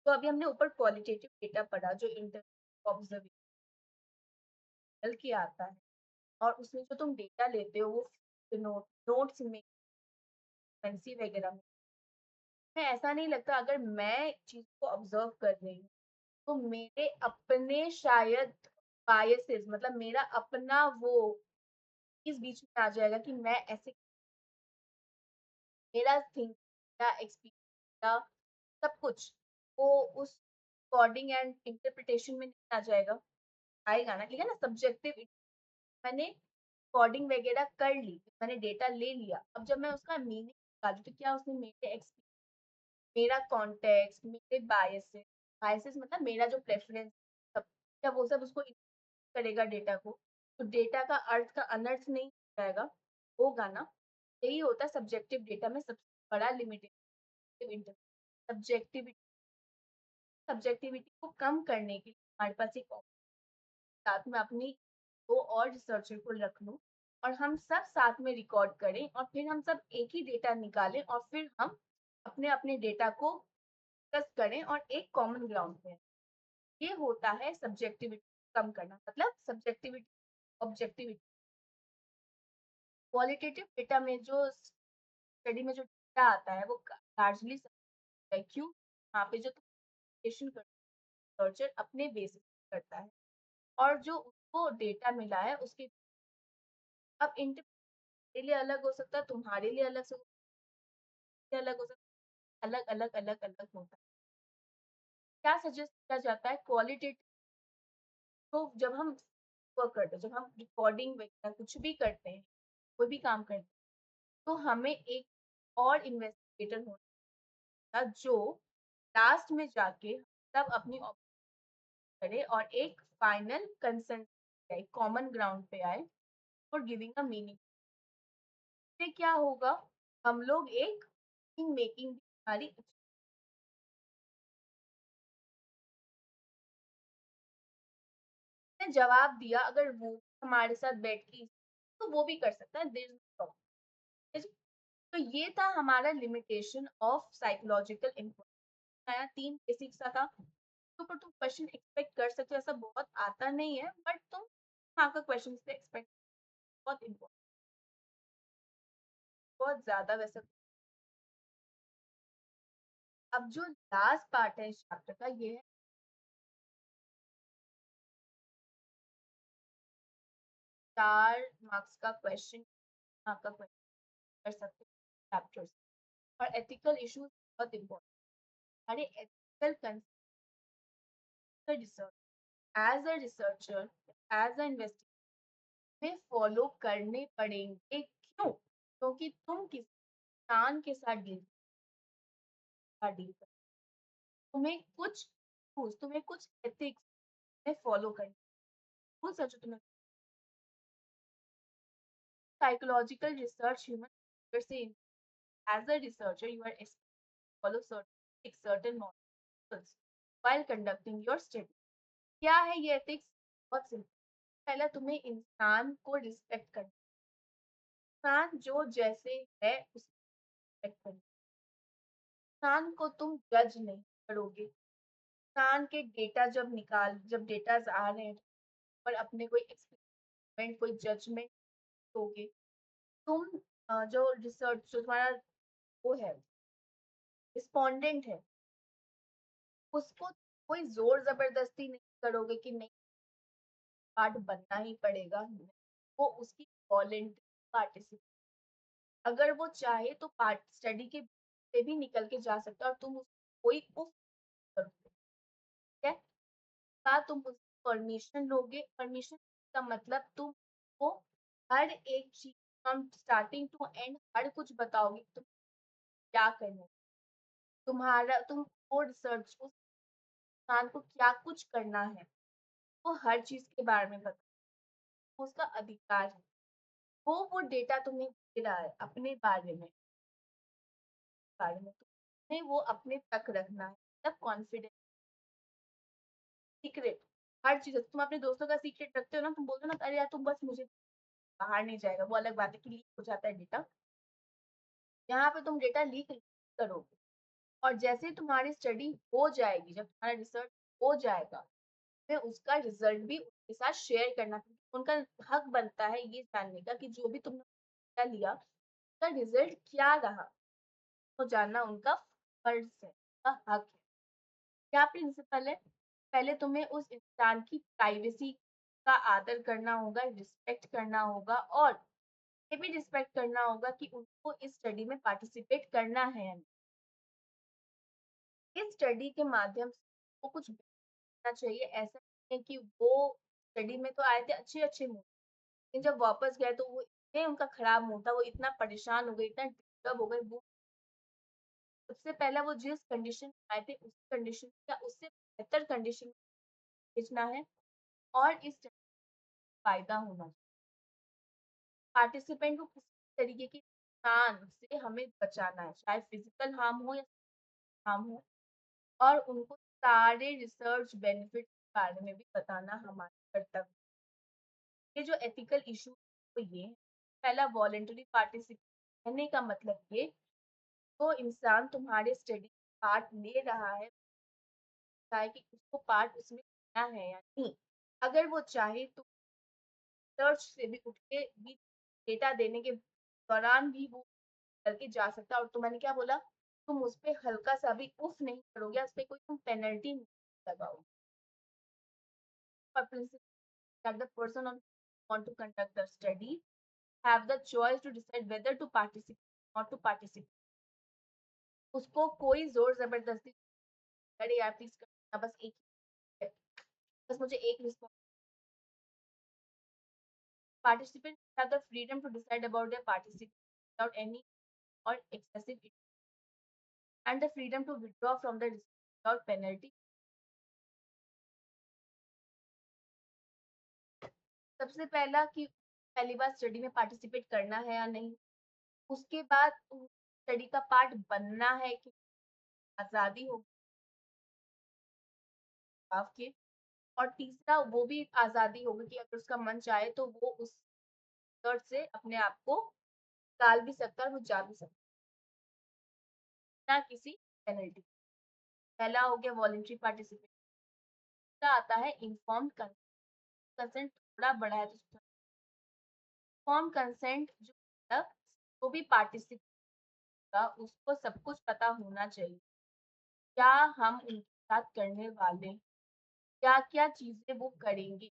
तो अभी हमने ऊपर क्वालिटेटिव डेटा पढ़ा जो इंटर ऑब्जर्वेशन के आता है, और उसमें जो तुम डेटा लेते हो वो नोट्स में फैंसी वगैरह में, मैं ऐसा नहीं लगता अगर मैं चीज को ऑब्जर्व कर रही हूँ तो मेरे अपने शायद बायसेस मतलब मेरा अपना वो इस बीच में आ जाएगा कि मैं ऐसे, मेरा थिंक मेरा एक्सपीरियंस सब कुछ वो उस अकॉर्डिंग एंड इंटरप्रिटेशन में नहीं आ जाएगा, आएगा ना, ठीक है ना, सब्जेक्टिव। मैंने कोडिंग वगैरह कर ली, मैंने डेटा ले लिया, अब जब मैं उसका मीनिंग निकालू तो क्या उसने मेरे मेरा कॉन्टेक्स्ट मेरे बायसेस, बायसेस मतलब मेरा जो प्रेफरेंस सब, क्या वो सब उसको करेगा डेटा को, तो डेटा का अर्थ का अनर्थ नहीं जाएगा, होगा ना। यही होता है सब्जेक्टिव डेटा में सबसे बड़ा लिमिटेशन, सब्जेक्टिविटी। सब्जेक्टिविटी को कम करने के लिए हमारे पास एक साथ में अपनी 2 और रिसर्चर को रख लूँ और हम सब साथ में रिकॉर्ड करें और फिर हम सब एक ही डेटा निकालें और फिर हम अपने-अपने डेटा को डिस्कस करें और एक कॉमन ग्राउंड पे। ये होता है सब्जेक्टिविटी कम करना, मतलब सब्जेक्टिविटी ऑब्जेक्टिविटी। क्वालिटेटिव डेटा में जो स्टडी में जो डेटा आता है वो लार्जली है, क्यों? वहाँ पे जो क्वेश्चन रिसर्चर अपने बेसिस करता है और जो उसको डेटा मिला है उसके अब मेरे लिए अलग हो सकता है, तुम्हारे लिए अलग हो सकता है, अलग होता है। क्या सजेस्ट किया जाता है क्वालिटेटिव, तो जब हम वर्क करते हैं, जब हम रिकॉर्डिंग वगैरह कुछ भी करते हैं, कोई भी काम करते हैं, तो हमें एक और इन्वेस्टिगेटर होता है जो लास्ट में जाके सब अपनी करे और एक फाइनल कंसेंट एक कॉमन ग्राउंड पे आए फॉर गिविंग अ मीनिंग। इससे क्या होगा? हम लोग एक मीनिंग मेकिंग हमारी ने जवाब दिया, अगर वो हमारे साथ बैठ के तो वो भी कर सकता है, देयर इज नो प्रॉब्लम। तो ये था हमारा लिमिटेशन ऑफ साइकोलॉजिकल इनपुट। नया 3 बेसिक सा था, तो ऊपर तुम क्वेश्चन एक्सपेक्ट कर सकते हो, ऐसा बहुत आता नहीं है बट तुम हाँ का क्वेश्चन से एक्सपेक्ट, बहुत इम्पोर्टेंट, बहुत ज्यादा वैसे। अब जो लास्ट पार्ट है इस चैप्टर का ये है 4 मार्क्स का क्वेश्चन, हाँ का क्वेश्चन कर सकते हो चैप्टर से। और एथिकल इश्यूज बहुत इम्पोर्टेंट, हमारे ethical concern research as a researcher, as a investigator में फॉलो करने पड़ेंगे। क्यों? क्योंकि तुम किसी इंसान के साथ डील कर, तुम्हें कुछ एथिक्स में फॉलो करनी, वो सोचो तुम्हें साइकोलॉजिकल रिसर्च ह्यूमन से as a researcher you are follow certain models while conducting your study। क्या है ये एथिक्स? बहुत सिंपल। पहला, तुम्हें इंसान को रिस्पेक्ट करना, इंसान जो जैसे है उसको रिस्पेक्ट करना, इंसान को तुम जज नहीं करोगे, इंसान के डेटा जब डेटा आ रहे हैं पर अपने कोई एक्सपेरिमेंट कोई जजमेंट दोगे, तुम जो रिसर्च जो तुम्हारा वो है रिस्पोंडेंट है उसको कोई जोर जबरदस्ती नहीं करोगे कि नहीं पार्ट बनना ही पड़ेगा, वो उसकी वॉलेंटरी पार्टिसिपेट, अगर वो चाहे तो पार्ट स्टडी के से भी निकल के जा सकता है और तुम उसको कोई उफ करोगे, ठीक है? बाद तुम उसकी परमिशन लोगे, परमिशन का मतलब तुम वो हर एक चीज फ्रॉम स्टार्टिंग टू एंड हर कुछ बताओगे, तुम क्या करना है, तुम वो रिसर्च उस इंसान को क्या कुछ करना है, वो हर चीज के बारे में बताओ, उसका अधिकार है। वो डेटा तुम्हें दे रहा है अपने बारे में तुम्हें वो अपने तक रखना है, तब कॉन्फिडेंस, सीक्रेट, हर चीज तुम अपने दोस्तों का सीक्रेट रखते हो ना, तुम बोलते हो ना अरे यार तुम बस मुझे, बाहर नहीं जाएगा, वो अलग बात है कि लीक हो जाता है डेटा, यहाँ पे तुम डेटा लीक करोगे और जैसे ही तुम्हारी स्टडी हो जाएगी, जब तुम्हारा रिसर्च हो जाएगा, फिर उसका रिजल्ट भी उनके साथ शेयर करना, उनका हक बनता है ये जानने का कि जो भी तुमने लिया उसका रिजल्ट क्या रहा, तो जानना उनका फर्ज है, उनका हक है। क्या प्रिंसिपल है? पहले तुम्हें उस इंसान की प्राइवेसी का आदर करना होगा, रिस्पेक्ट करना होगा और ये भी रिस्पेक्ट करना होगा कि उनको इस स्टडी में पार्टिसिपेट करना है या नहीं। इस स्टडी के माध्यम से वो कुछ करना चाहिए, ऐसा नहीं है कि वो स्टडी में तो आए थे अच्छे-अच्छे मूड, लेकिन जब वापस गए तो वो इतने उनका खराब मूड था, वो इतना परेशान हो गए, इतना डिस्टर्ब हो गए, वो सबसे पहला वो जिस कंडीशन में आए थे उस कंडीशन या उससे बेहतर कंडीशन में भेजना है और इस फायदा होना चाहिए। पार्टिसिपेंट को किसी तरीके की नुकसान से हमें बचाना है, चाहे फिजिकल हार्म हो या हार्म हो, और उनको सारे रिसर्च बेनिफिट के बारे में भी बताना हमारा कर्तव्य। ये जो एथिकल इशू तो ये है, पहला वॉलंटरी पार्टिसिपेट कहने का मतलब ये, वो इंसान तुम्हारे स्टडी पार्ट ले रहा है, चाहे कि उसको पार्ट उसमें लेना है या नहीं। अगर वो चाहे तो सर्च से भी उठ के भी डेटा देने के दौरान भी वो करके जा सकता है। और तो मैंने क्या बोला, तुम उस पे हल्का सा भी उफ नहीं करोगे, उस पे कोई तुम पेनल्टी नहीं लगाओगे। और principal that the person on want to conduct the study have the choice to decide whether to participate or not to participate। उसको कोई जोर जबरदस्ती, अरे यार प्लीज करना, बस एक ही है, बस मुझे एक response. Participants have the freedom to decide about their participation without any or excessive and the freedom to withdraw from the without penalty। सबसे पहला कि पहली बार स्टडी में पार्टिसिपेट करना है या नहीं, उसके बाद स्टडी का पार्ट बनना है कि आज़ादी हो आपके, और तीसरा वो भी आज़ादी होगी कि अगर उसका मन चाहे तो वो उस दर्द से अपने आप को टाल भी सकता है और वो जा भी सकता है, ना किसी पेनल्टी। पहला हो गया वॉलंटरी पार्टिसिपेट। दूसरा आता है इन्फॉर्म्ड कंसेंट। कंसेंट थोड़ा बड़ा है तो इन्फॉर्म कंसेंट जो मतलब जो भी पार्टिसिपेट का उसको सब कुछ पता होना चाहिए, क्या हम उनके साथ करने वाले, क्या क्या चीजें वो करेंगे,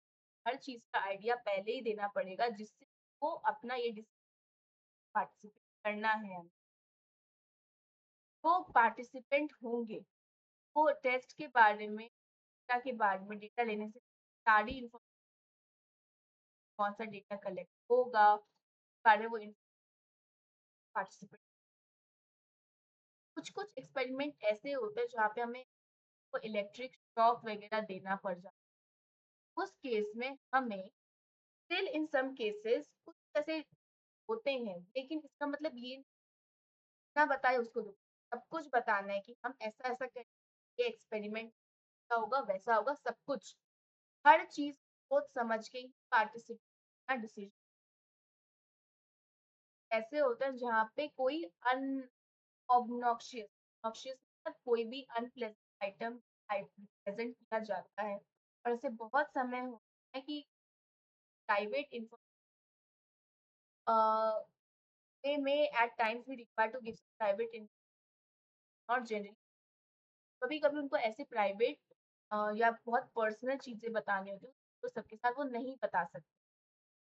हर चीज का आइडिया पहले ही देना पड़ेगा जिससे वो अपना ये पार्टिसिपेट करना है। वो पार्टिसिपेंट होंगे, वो टेस्ट के बारे में, डेटा के बारे में, डेटा लेने से सारी इन्फॉर्मेशन, कौन सा डेटा कलेक्ट होगा, बारे वो पार्टिसिपेट। कुछ कुछ एक्सपेरिमेंट ऐसे होते हैं जहाँ पे हमें वो इलेक्ट्रिक शॉक वगैरह देना पड़ जाता है। उस केस में हमें स्टिल इन सम केसेस कुछ ऐसे होते हैं, लेकिन इसका मतलब ये ना बताए उसको दो, सब कुछ बताना है कि हम ऐसा ऐसा करेंगे, ये एक्सपेरिमेंट ऐसा होगा वैसा होगा, सब कुछ हर चीज सोच समझ के ही पार्टिसिपेट डिसीजन। ऐसे होता है जहाँ पे कोई ऑब्नॉक्शियस ऑब्नॉक्शियस मतलब कोई भी अनप्लेजेंट आइटम प्रेजेंट किया जाता है। और ऐसे बहुत समय होता है कि private info they may at times be required to give private info, not generally। कभी कभी उनको ऐसे प्राइवेट या बहुत पर्सनल चीजें बतानी होती है तो सबके साथ वो नहीं बता सकते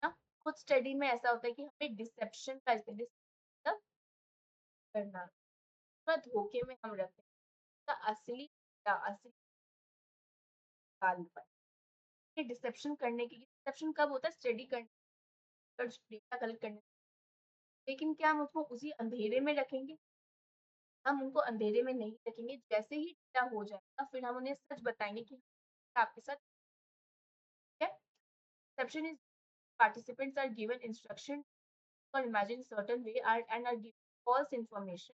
ना। कुछ स्टडी में ऐसा होता है कि हमें डिसेप्शन का मतलब करना, थोड़ा धोखे में हम रखते हैं असली या असली काल पर। ये डिसेप्शन करने की, डिसेप्शन कब होता है, स्टडी करने, डेटा कलेक्ट करने। लेकिन क्या हम उसको उसी अंधेरे में रखेंगे, हम उनको अंधेरे में नहीं रखेंगे। जैसे ही डेटा हो जाएगा फिर हम उन्हें सच बताएंगे कि आपके साथ है। Exception is participants are given instruction or imagine certain way and are given false information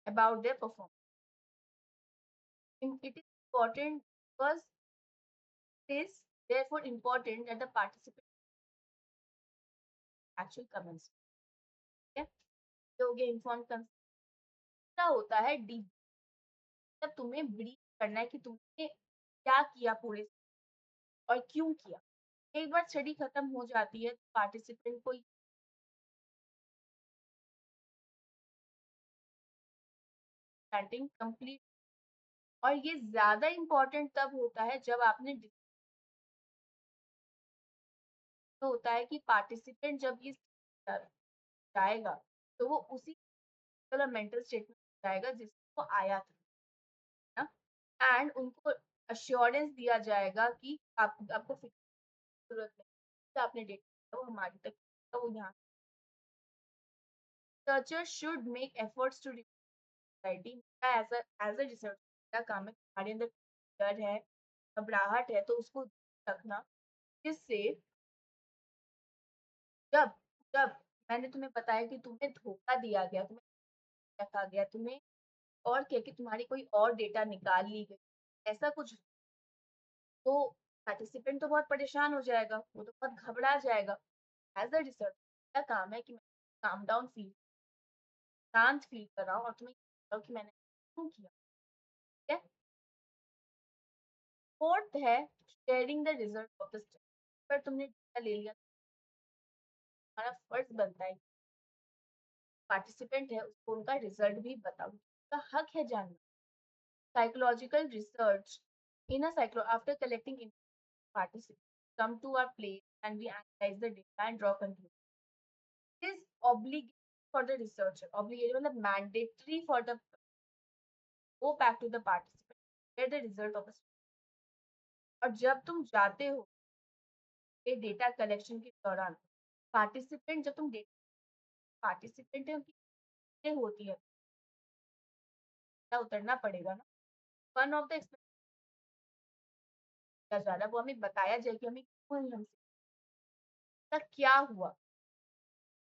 about their performance। It is important because it is therefore important that the participant actual comments। ठीक है, ये हो गया inform consent. क्या होता है D, तब तुम्हें ब्रीफ करना है कि तुमने क्या किया पूरे और क्यों किया। एक बार स्टडी खत्म हो जाती है पार्टिसिपेंट को स्टार्टिंग कंप्लीट, और ये ज्यादा इम्पोर्टेंट तब होता है जब आपने तो होता है कि पार्टिसिपेंट जब ये जाएगा तो वो उसी मेंटल स्टेट में जाएगा जिसको आया था ना। एंड उनको अश्योरेंस दिया जाएगा कि आपको फिक्र की जरूरत नहीं, तो आपने डेटा वो हमारी तक तो वो यहाँ। Researchers should make efforts to society as a research का काम है हमारे अंदर डर है, घबराहट है, तो उसको रखना जिससे जब जब मैंने तुम्हें बताया कि तुम्हें धोखा दिया गया, तुम्हें रखा गया, तुम्हें और क्या कि तुम्हारी कोई और डेटा निकाल ली गई, ऐसा कुछ, तो पार्टिसिपेंट तो बहुत परेशान हो जाएगा, वो तो बहुत घबरा जाएगा। एज अ रिसर्च का काम है कि मैं काम डाउन फील, शांत फील कराऊं और तुम्हें बताऊं कि मैंने क्यों किया। ठीक है। फोर्थ है sharing the result of the study. पर तुमने डेटा ले लिया, हमारा फर्ज बनता है, पार्टिसिपेंट है उसको उनका रिजल्ट भी बताओ, उसका हक है जानना। Psychological research. In a cyclo, after collecting participants, come to our place and we analyze the data and draw conclusions. It is obligatory for the researcher, obligatory मतलब mandatory for the go back to the participant, get the result of a study. और जब तुम जाते हो ये data collection के दौरान, participant जब तुम डेटा पार्टिसिपेंट है उनकी कितनी होती है, उतरना पड़ेगा ना। वन ऑफ द एक्सपेक्ट किया जा रहा है वो हमें बताया जाए कि हमें क्यों हमसे क्या हुआ।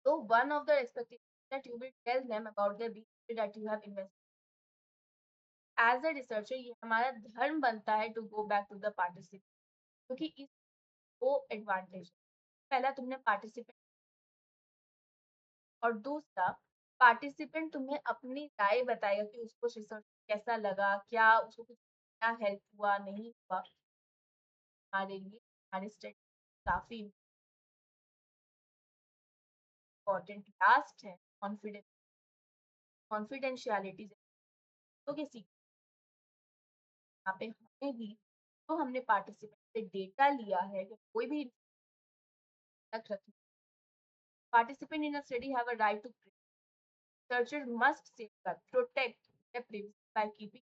So one of the expectations that you will tell them about the behavior that you have invested. As a researcher, ये हमारा धर्म बनता है to go back to the participant, क्योंकि इस दो एडवांटेज, पहला तुमने पार्टिसिपेंट, और दूसरा पार्टिसिपेंट तुम्हें अपनी राय बताएगा कि उसको रिसर्च कैसा लगा, क्या उसको कुछ क्या हेल्प हुआ नहीं हुआ। हमारे लिए हमारे स्टडी काफी इम्पोर्टेंट। लास्ट है कॉन्फिडेंशियलिटी। तो किसी यहाँ पे हमें भी, तो हमने पार्टिसिपेंट से डेटा लिया है कि कोई भी तक रखें। Participant in a study have a right to researcher must safeguard, protect their privacy by keeping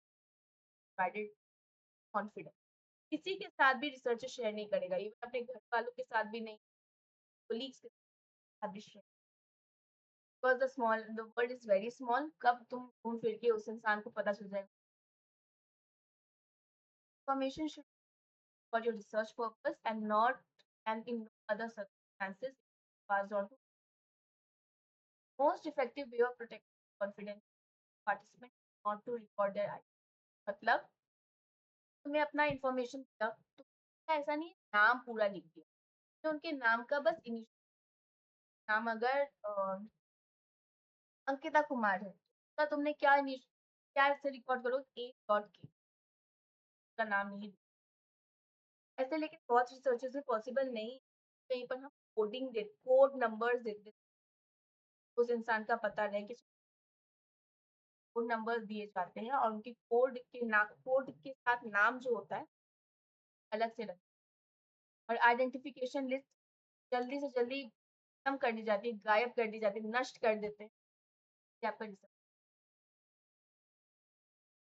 provided confidence. किसी के साथ भी रिसर्च शेयर नहीं करेगा, इवन अपने घर वालों के साथ भी नहीं, कोलीग्स के साथ भी share. Because the world is very small, कब तुम घूम फिर के उस इंसान को पता चल जाएगा। Information should be for your research purpose and not and in no other circumstances passed on to most effective way of protecting confidence participant not to record their ID. मतलब तुम्हें अपना इंफॉर्मेशन दिया तो ऐसा नहीं नाम पूरा लिख दिया, तो उनके नाम का बस इनिशियल नाम, अगर अंकिता कुमार है तो तुमने क्या से रिकॉर्ड करो, ए डॉट के का नाम नहीं ऐसे। लेकिन बहुत रिसर्चेस में पॉसिबल नहीं, कहीं पर हम कोड नंबर्स देते, उस इंसान का पता रहे कि कोड नंबर दिए जाते हैं और उनके कोड के साथ नाम जो होता है अलग से रखते हैं। और आइडेंटिफिकेशन लिस्ट जल्दी से जल्दी खत्म कर दी जाती है, गायब कर दी जाती है, नष्ट कर देते हैं। आपका रिसर्च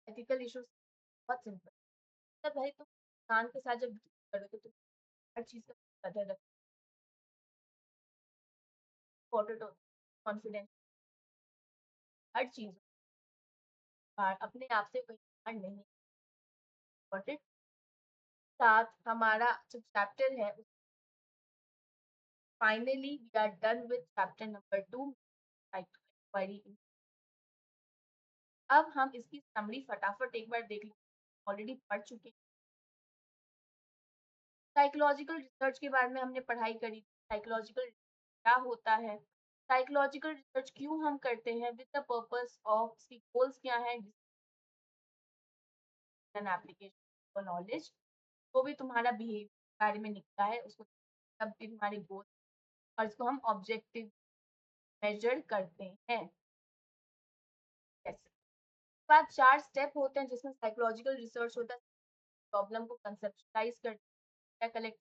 एथिकल इश्यूज बहुत सिंपल, मतलब भाई तुम इंसान के साथ जब करोगे तो हर चीज का कदर रखो, इम्पोर्टेंट होता है कॉन्फिडेंस, हर चीज अपने आप से कोई नहीं इम्पोर्टेंट। साथ हमारा जो चैप्टर है, finally we are done with chapter number 2 query. अब हम इसकी समरी फटाफट एक बार देख लें, ऑलरेडी पढ़ चुके हैं। साइकोलॉजिकल रिसर्च के बारे में हमने पढ़ाई करी, साइकोलॉजिकल क्या होता है, साइकोलॉजिकल रिसर्च क्यों हम करते हैं, विद द पर्पस ऑफ, इसकी गोल्स क्या है, एप्लीकेशन नॉलेज, जो भी तुम्हारा बिहेवियर बारे में निकला है उसको सब भी तुम्हारे गोल, और इसको हम ऑब्जेक्टिव मेजर करते हैं। yes. बाद 4 स्टेप होते हैं जिसमें साइकोलॉजिकल रिसर्च होता है, प्रॉब्लम को कंसेप्चुलाइज करते हैं, कलेक्ट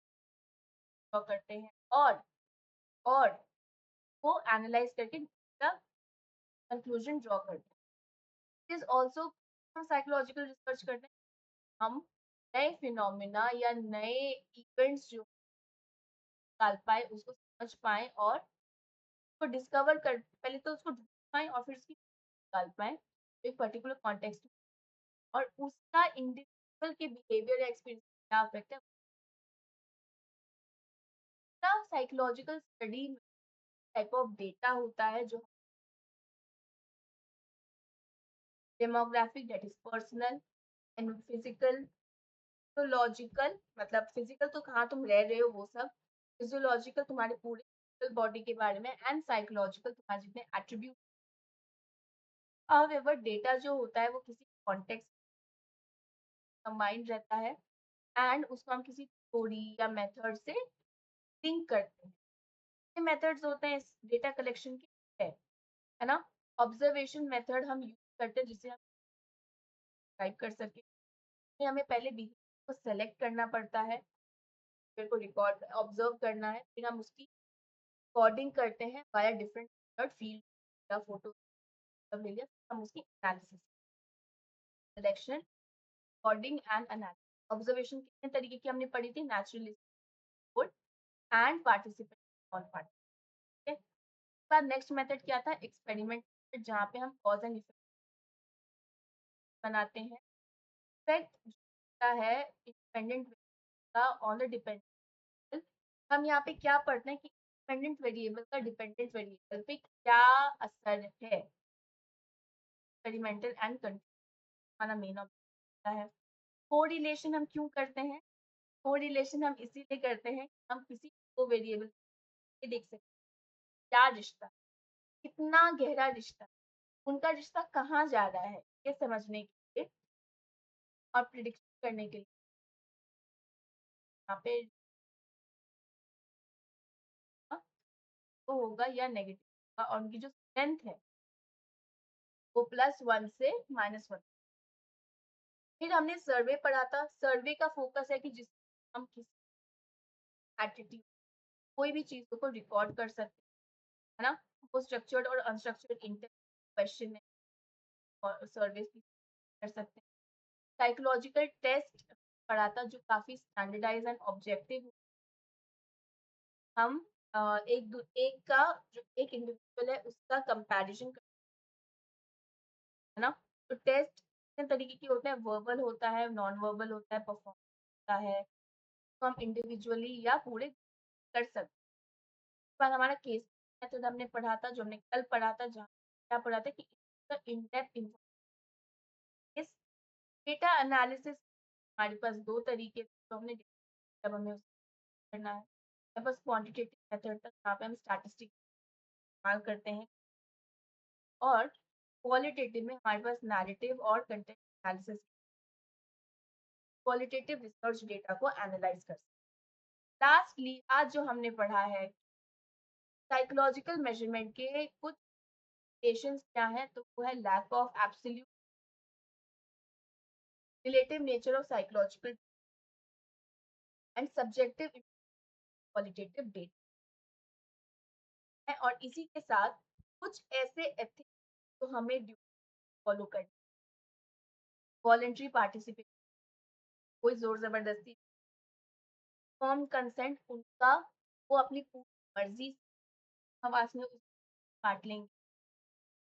करते हैं और वो एनालाइज करके कंक्लूजन ड्रॉ करते हैं। इज ऑल्सो हम साइकोलॉजिकल रिसर्च करते हैं, हम नए फिनोमिना या नए इवेंट्स जो निकाल पाए उसको समझ पाए और उसको डिस्कवर कर, पहले तो उसको ढूंढ पाए और फिर उसकी निकाल पाए एक पर्टिकुलर कॉन्टेक्स्ट, और उसका इंडिविजुअल के बिहेवियर या एक्सपीरियंस क्या अफेक्ट है। Psychological study type of data होता है जो demographic, that is personal and physical, physiological मतलब फिजिकल तो कहाँ तुम रह रहे हो वो सब, फिजियोलॉजिकल तुम्हारे पूरे बॉडी के बारे में, एंड साइकोलॉजिकल तुम्हारे जितने एट्रीब्यूट। हाउएवर डेटा जो होता है वो किसी कॉन्टेक्स्ट कंबाइंड रहता है, एंड उसको हम किसी थ्योरी या मेथड से लिंक करते हैं। ये मेथड्स होते हैं इस डेटा कलेक्शन के, है ना। ऑब्जर्वेशन मेथड हम यूज करते हैं जिसे हम टाइप कर सके। हमें पहले बिहेवियर को सेलेक्ट करना पड़ता है, बिहेवियर को रिकॉर्ड ऑब्जर्व करना है, फिर हम उसकी रिकॉर्डिंग करते हैं वाया डिफरेंट मेथड, फील्ड या फोटो ले लिया, हम उसकी analysis, selection, recording and analysis. Observation कितने तरीके की हमने पढ़ी थी, naturalist and participant on part. ठीक है, बाद नेक्स्ट मेथड क्या था, एक्सपेरिमेंट, जहाँ पे हम कॉज एंड इफेक्ट बनाते हैं। इफेक्ट है इंडिपेंडेंट का ऑन द डिपेंडेंट। हम यहाँ पे क्या पढ़ते हैं कि इंडिपेंडेंट वेरिएबल का डिपेंडेंट वेरिएबल पे क्या असर है। एक्सपेरिमेंटल एंड हमारा मेन ऑब्जेक्टिव है। कोरिलेशन हम क्यों करते हैं, कोरिलेशन हम इसीलिए करते हैं हम किसी को वेरिएबल देख सकते हैं क्या रिश्ता, कितना गहरा रिश्ता, उनका रिश्ता कहाँ जा रहा है, ये समझने के लिए और प्रिडिक्शन करने के लिए यहाँ पे तो होगा या नेगेटिव, और उनकी जो स्ट्रेंथ है वो +1 से -1। फिर हमने सर्वे पढ़ा था, सर्वे का फोकस है कि जिस हम किसी एटीट्यूड कोई भी चीजों को रिकॉर्ड कर सकते हैं, है ना। वो स्ट्रक्चर्ड और अनस्ट्रक्चर्ड इंटर क्वेश्चन और सर्वे कर सकते हैं। साइकोलॉजिकल टेस्ट पढ़ा था जो काफी स्टैंडर्डाइज एंड ऑब्जेक्टिव। हम एक का जो एक इंडिविजुअल है उसका कंपैरिजन, है ना। तो टेस्ट कितने तरीके के होते हैं, वर्बल होता है, नॉन वर्बल होता है, परफॉर्म होता है, तो हम इंडिविजुअली या पूरे कर सकते हैं। बाद हमारा केस मेथड हमने पढ़ा था, जो हमने कल पढ़ा था, जहाँ क्या पढ़ा था कि इन डेप्थ इस डेटा एनालिसिस हमारे पास दो तरीके तो हमने जब हमें करना है, हमारे पास क्वांटिटेटिव मेथड तक जहाँ पे हम स्टैटिस्टिक्स इस्तेमाल करते हैं, और क्वालिटेटिव में हमारे पास नैरेटिव और content analysis, qualitative research data को एनालाइज कर सकते। लास्टली आज जो हमने पढ़ा है साइकोलॉजिकल मेजरमेंट के कुछ पेशेंस क्या है, तो वो है lack of absolute, relative nature of psychological and subjective qualitative data है, और इसी के साथ कुछ ऐसे एथिक्स तो हमें फॉलो करनी, वॉलेंट्री पार्टिसिपेशन, कोई जोर जबरदस्ती, फॉर्म कंसेंट उनका वो अपनी पूरी मर्जी आवाज में काट लेंगे,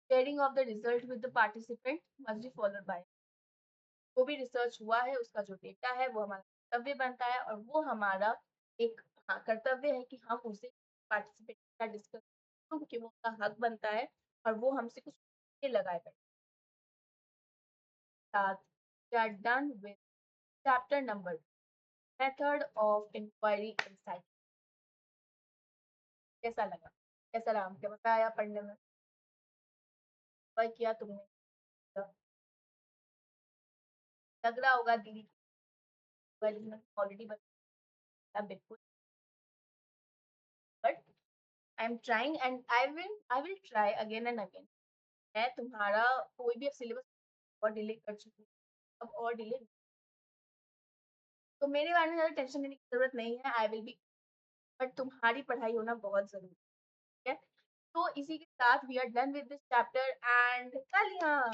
sharing of the result with the participant must be followed by, जो भी रिसर्च हुआ है उसका जो डेटा है वो हमारा कर्तव्य बनता है, और वो हमारा एक कर्तव्य है कि हम उसे पार्टिसिपेट का डिस्कस, क्योंकि वो उनका हक बनता है और वो हमसे कुछ लगाए बैठे। We are done with chapter number method of inquiry insight। कैसा लगा, कैसा रहा, क्या मजा आया पढ़ने में, वही किया तुमने, लग रहा होगा दीदी ऑलरेडी बता बिल्कुल, but I am trying and I will try again and again. मैं तुम्हारा कोई भी अब सिलेबस और डिले कर चुकी हूँ, अब और डिले, तो मेरे बारे में ज़्यादा टेंशन लेने की जरूरत नहीं है, आई विल बी, बट तुम्हारी पढ़ाई होना बहुत जरूरी है। तो इसी के साथ we are done with this chapter and कल यहाँ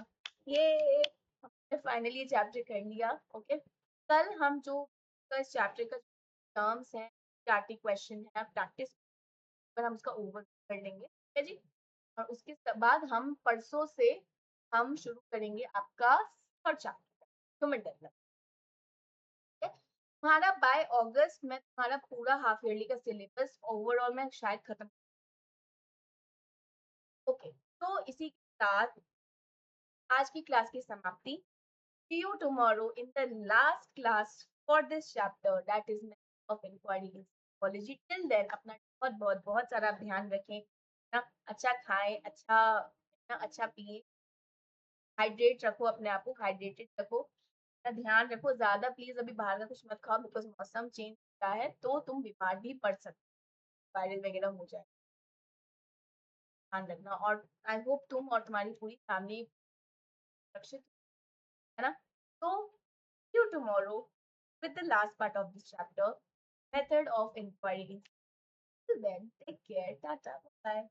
ये हमने फाइनली ये चैप्टर कर लिया। ओके, कल हम जो इस चैप्टर का टर्म्स है, स्टैटिक क्वेश्चन है, प्रैक्टिस पर हम उसका ओवर कर लेंगे, ठीक है जी। और उसके बाद हम परसों से हम शुरू करेंगे आपका थर्ड चैप्टर, ह्यूमन डेवलपमेंट। तुम्हारा बाय अगस्त में तुम्हारा पूरा हाफ ईयरली का सिलेबस ओवरऑल में शायद खत्म। ओके, तो इसी के साथ आज की क्लास की समाप्ति। See you tomorrow in the last class for this chapter that is of inquiry in psychology. Till then अपना बहुत बहुत बहुत सारा ध्यान रखें ना, अच्छा खाएं, अच्छा ना, अच्छा पिए, हाइड्रेट रखो, अपने आप को हाइड्रेटेड रखो, अपना ध्यान रखो, ज्यादा प्लीज अभी बाहर का कुछ मत खाओ बिकॉज मौसम चेंज हो रहा है तो तुम बीमार भी पड़ सकते, वायरल वगैरह हो जाए, ध्यान रखना। और आई होप तुम और तुम्हारी पूरी फैमिली सुरक्षित है ना। So see you tomorrow with the last part of this chapter, method of inquiry. Till then, take care. Tata. Bye.